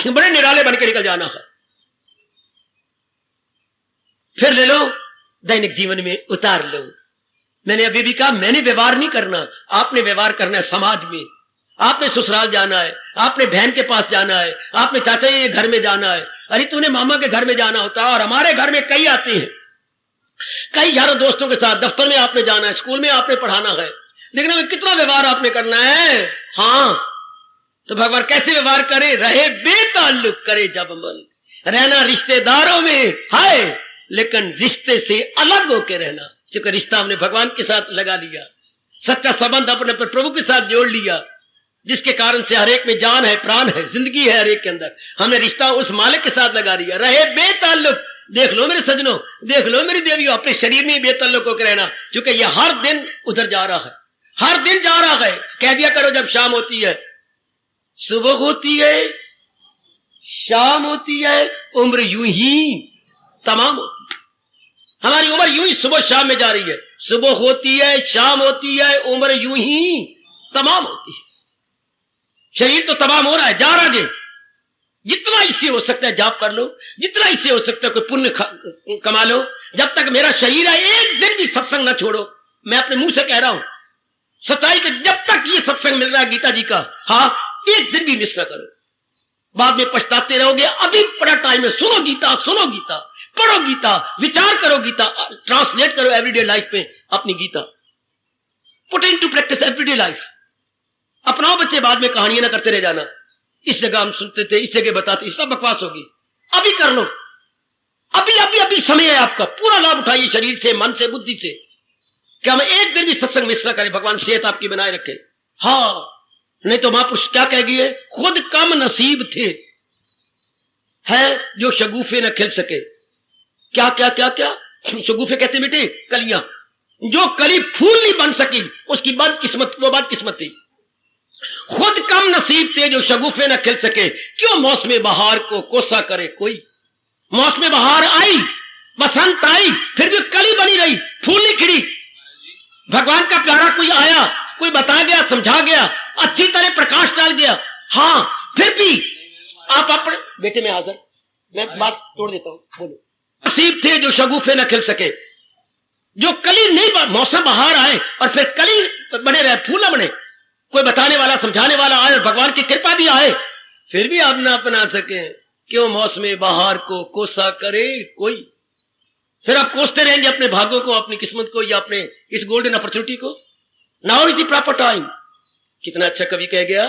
बड़े निराले बन के निकल जाना है। फिर ले लो, दैनिक जीवन में उतार लो। मैंने अभी भी कहा, मैंने व्यवहार नहीं करना, आपने व्यवहार करना है समाज में। आपने ससुराल जाना है, आपने बहन के पास जाना है, आपने चाचा के घर में जाना है, अरे तूने मामा के घर में जाना होता है। और हमारे घर में कई आते हैं, कई यारों दोस्तों के साथ, दफ्तर में आपने जाना है, स्कूल में आपने पढ़ाना है, देखना में कितना व्यवहार आपने करना है। हाँ, तो भगवान कैसे व्यवहार करे? रहे बेताल्लुक करे जब अमल, रहना रिश्तेदारों में है, लेकिन रिश्ते से अलग होकर रहना। क्योंकि रिश्ता हमने भगवान के साथ लगा लिया, सच्चा संबंध अपने प्रभु के साथ जोड़ लिया, जिसके कारण से हर एक में जान है, प्राण है, जिंदगी है हर एक के अंदर। हमने रिश्ता उस मालिक के साथ लगा दिया। रहे बेताल्लुक, देख लो मेरे सजनों, देख लो मेरी देवियों, अपने शरीर में बेताल्लुक होकर रहना, क्योंकि ये हर दिन उधर जा रहा है, हर दिन जा रहा है। कह दिया करो, जब शाम होती है, सुबह होती है, शाम होती है, उम्र यूं ही तमाम होती है। हमारी उम्र यूं ही सुबह शाम में जा रही है, सुबह होती है, शाम होती है, उम्र यूं ही तमाम होती है। शरीर तो तमाम हो रहा है, जा रहा है। जितना इससे हो सकता है जाप कर लो, जितना इससे हो सकता है कोई पुण्य कमा लो। जब तक मेरा शरीर है, एक दिन भी सत्संग ना छोड़ो। मैं अपने मुंह से कह रहा हूं सच्चाई के, जब तक ये सत्संग मिल रहा है गीता जी का, हाँ, एक दिन भी मिस ना करो। बाद में पछताते रहोगे। अभी बड़ा टाइम है, सुनो गीता, सुनो गीता, पढ़ो गीता, विचार करो गीता, ट्रांसलेट करो एवरीडे लाइफ में अपनी Gita, put into practice everyday life. अपनाओ बच्चे, बाद में कहानियां ना करते रह जाना, इस जगह हम सुनते थे, इस जगह बताते, सब बकवास होगी। अभी कर लो, अभी अभी अभी समय है आपका, पूरा लाभ उठाइए शरीर से, मन से, बुद्धि से। क्या मैं एक दिन भी सत्संग मिस ना करें, भगवान सेहत आपकी बनाए रखे। हाँ, नहीं तो महापुरुष क्या कह गई है, खुद कम नसीब थे है जो शगुफे न खिल सके। क्या क्या क्या क्या शगुफे कहते बेटे, कलियां, जो कली फूल नहीं बन सकी, उसकी बदकिस्मत, वो बदकिस्मत थी। खुद कम नसीब थे जो शगुफे न खिल सके, क्यों मौसम बहार को कोसा करे कोई। मौसम बहार आई, बसंत आई, फिर भी कली बनी रही, फूल नहीं खिड़ी। भगवान का प्यारा कोई आया, कोई बता गया, समझा गया, अच्छी तरह प्रकाश डाल गया, हाँ, फिर भी आप अपने बेटे में हाजिर, मैं बात तोड़ देता हूं, बोलो। नसीब थे जो शगुफे न खिल सके, जो कली नहीं, मौसम बहार आए और फिर कली बने रहे, फूल न बने। कोई बताने वाला, समझाने वाला आए, भगवान की कृपा भी आए, फिर भी आप ना अपना सके, क्यों मौसम बहार को कोसा करे कोई। फिर आप कोसते रहेंगे अपने भाग्यों को, अपनी किस्मत को, या अपने इस गोल्डन अपॉर्चुनिटी को। Now is the proper time. कितना अच्छा कवि कह गया,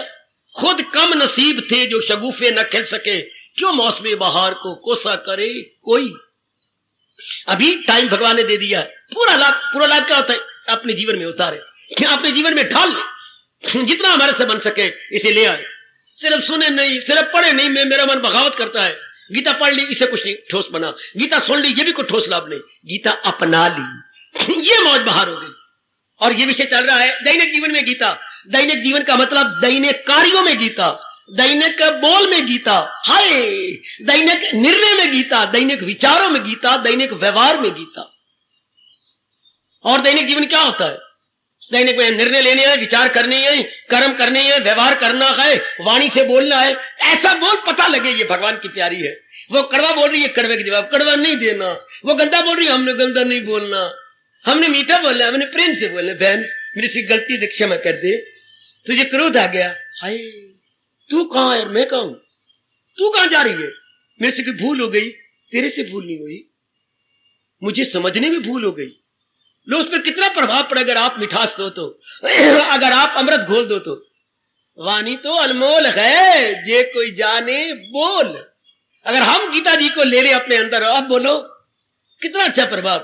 खुद कम नसीब थे जो शगुफे न खिल सके, क्यों मौसम बहार को कोसा करे कोई। अभी टाइम भगवान ने दे दिया, पूरा लाभ क्या होता है, अपने जीवन में उतारे, अपने जीवन में ढाल ले, जितना हमारे से बन सके इसे ले आए। सिर्फ सुने नहीं, सिर्फ पढ़े नहीं, मेरा मन बगावत करता है, गीता पढ़ ली, इससे कुछ नहीं ठोस बना, गीता सुन ली, ये भी कोई ठोस लाभ नहीं, गीता अपना ली, ये मौज बहार हो गई। और ये विषय चल रहा है दैनिक जीवन में गीता। दैनिक जीवन का मतलब दैनिक कार्यों में गीता, दैनिक बोल में गीता, हाय, दैनिक निर्णय में गीता, दैनिक विचारों में गीता, दैनिक व्यवहार में गीता। और दैनिक जीवन क्या होता है, दैनिक में निर्णय लेने हैं, विचार करने हैं, कर्म करने हैं, व्यवहार करना है, वाणी से बोलना है, ऐसा बोल पता लगे ये भगवान की प्यारी है। वो कड़वा बोल रही है, कड़वे के जवाब कड़वा नहीं देना, वो गंदा बोल रही है, हमने गंदा नहीं बोलना, हमने मीठा बोलना, हमने प्रेम से बोलना। बहन मेरी से गलती दे, क्षमा कर दे, तुझे क्रोध आ गया, हाय तू कहां है, मैं कहां हूं, तू कहां जा रही है, मेरे से कोई भूल हो गई, तेरे से भूल नहीं हुई, मुझे समझने में भूल हो गई। लो, उस पर कितना प्रभाव पड़े अगर आप मिठास दो तो, अगर आप अमृत घोल दो तो। वाणी तो अनमोल है, जे कोई जाने बोल। अगर हम गीता जी को ले ले अपने अंदर, अब बोलो कितना अच्छा प्रभाव।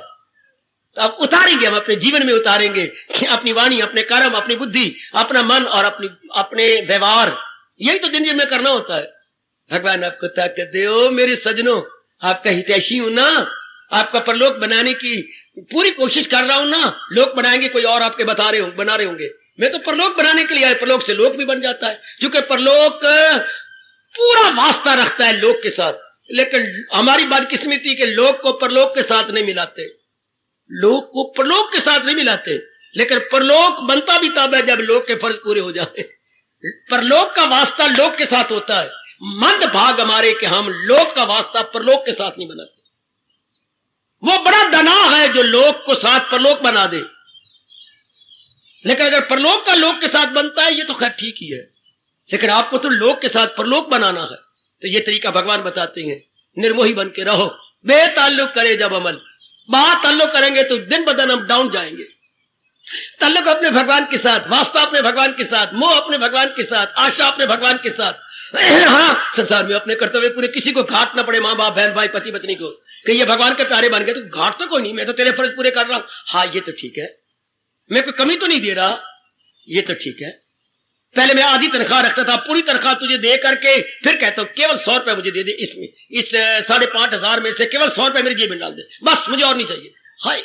तो अब उतारेंगे, हम अपने जीवन में उतारेंगे अपनी वाणी, अपने कर्म, अपनी बुद्धि, अपना मन और अपने व्यवहार। यही तो दिन में करना होता है। भगवान आपको ताकत दे। ओ मेरे सजनों, आपका हितैषी हूं ना, आपका परलोक बनाने की पूरी कोशिश कर रहा हूं ना। लोक बनाएंगे कोई और आपके बना रहे होंगे, मैं तो परलोक बनाने के लिए आया। परलोक से लोक भी बन जाता है, क्योंकि परलोक पूरा वास्ता रखता है लोक के साथ। लेकिन हमारी बदकिस्मती के लोक को परलोक के साथ नहीं मिलाते, लोक को परलोक के साथ नहीं मिलाते। लेकिन परलोक बनता भी तब है जब लोक के फर्ज पूरे हो जाते। परलोक का वास्ता लोक के साथ होता है। मंद भाग हमारे कि हम लोक का वास्ता परलोक के साथ नहीं बनाते। वो बड़ा दना है जो लोक को साथ परलोक बना दे। लेकिन अगर परलोक का लोक के साथ बनता है, ये तो खैर ठीक ही है। लेकिन आपको तो लोक के साथ परलोक बनाना है, तो ये तरीका भगवान बताते हैं। निर्मोही बन के रहो, बेताल्लुक करे जब अमल। बात ताल्लुक करेंगे तो दिन ब दिन हम डाउन जाएंगे। ताल्लुक अपने भगवान के साथ, वास्ता अपने भगवान के साथ, मोह अपने भगवान के साथ, आशा अपने भगवान के साथ। हाँ, संसार में अपने कर्तव्य पूरे, किसी को घाट ना पड़े, माँ बाप, बहन भाई, पति पत्नी को, कि ये भगवान के प्यारे बन गए तो घाट तो कोई नहीं, मैं तो तेरे फर्ज पूरे कर रहा हूं। हाँ, ये तो ठीक है, मैं कोई कमी तो नहीं दे रहा, ये तो ठीक है। पहले मैं आधी तनख्वाह रखता था, पूरी तनख्वाह तुझे दे करके फिर कहता हूं केवल 100 रुपए मुझे दे दे, इसमें इस 5,500 में से केवल 100 रुपए मेरी जेब में डाल दे, बस मुझे और नहीं चाहिए। हाय,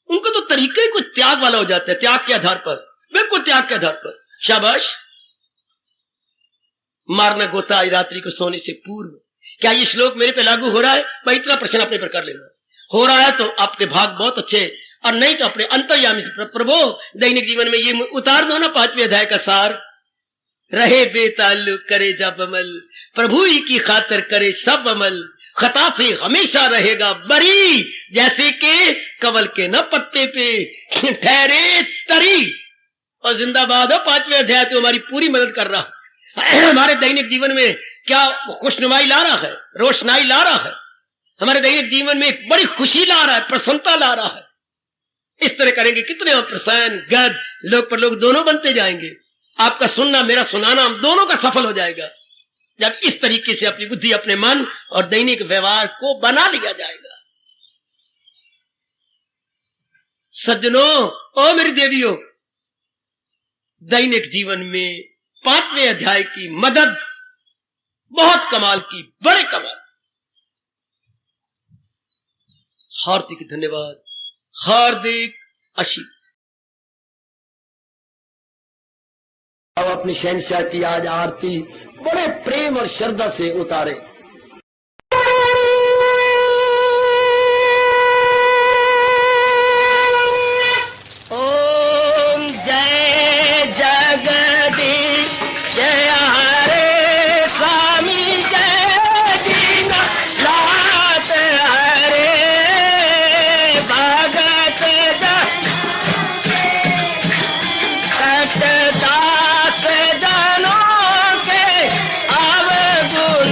उनको तो तरीका ही कुछ त्याग वाला हो जाता है, त्याग के आधार पर, बिल्कुल त्याग के आधार पर। शाबाश। मारना गोता आई रात्रि को सोने से पूर्व, क्या ये श्लोक मेरे पे लागू हो रहा है? भाई इतना प्रश्न अपने पर कर लेना। हो रहा है तो आपके भाग बहुत अच्छे, और नहीं तो अपने अंतर्यामी से प्रभु दैनिक जीवन में ये उतार दो ना 5वें अध्याय का सार। रहे बेताल्लुक करे जब अमल, प्रभु ही की खातिर करे सब अमल, खता से हमेशा रहेगा बरी, जैसे के कवल के न पत्ते पे ठहरे तरी। और जिंदाबाद हो 5वें अध्याय, तो हमारी पूरी मदद कर रहा है। हमारे दैनिक जीवन में क्या खुशनुमाई ला रहा है, रोशनाई ला रहा है, हमारे दैनिक जीवन में एक बड़ी खुशी ला रहा है, प्रसन्नता ला रहा है। इस तरह करेंगे कितने हम प्रसन्न गद लोग पर लोग दोनों बनते जाएंगे। आपका सुनना, मेरा सुनाना, हम दोनों का सफल हो जाएगा जब इस तरीके से अपनी बुद्धि, अपने मन और दैनिक व्यवहार को बना लिया जाएगा। सज्जनों, ओ मेरी देवियों, दैनिक जीवन में 5वें अध्याय की मदद बहुत कमाल की, बड़े कमाल। हार्दिक धन्यवाद, हार्दिक आशीष। अब अपनी शहंशाह की आज आरती बड़े प्रेम और श्रद्धा से उतारे। ओम जय जगदीश जय हरे स्वामी, जय दीना लात हरे भगत दास जनों के अवगुण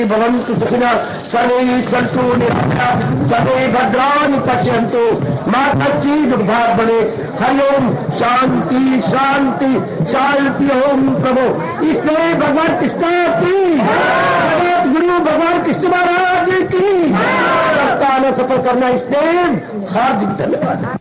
भवन्तु सुखिनः सर्वे सन्तु निरामयाः सर्वे भद्राणि पश्यन्तु मा कश्चित् दुःखभाग् भवेत्। हरि ओम शांति शांति शांति। ओम प्रभु इसलिए भगवान कृष्ण की जगत गुरु भगवान कृष्ण महाराज की सफल करना इसलिए हार्दिक धन्यवाद।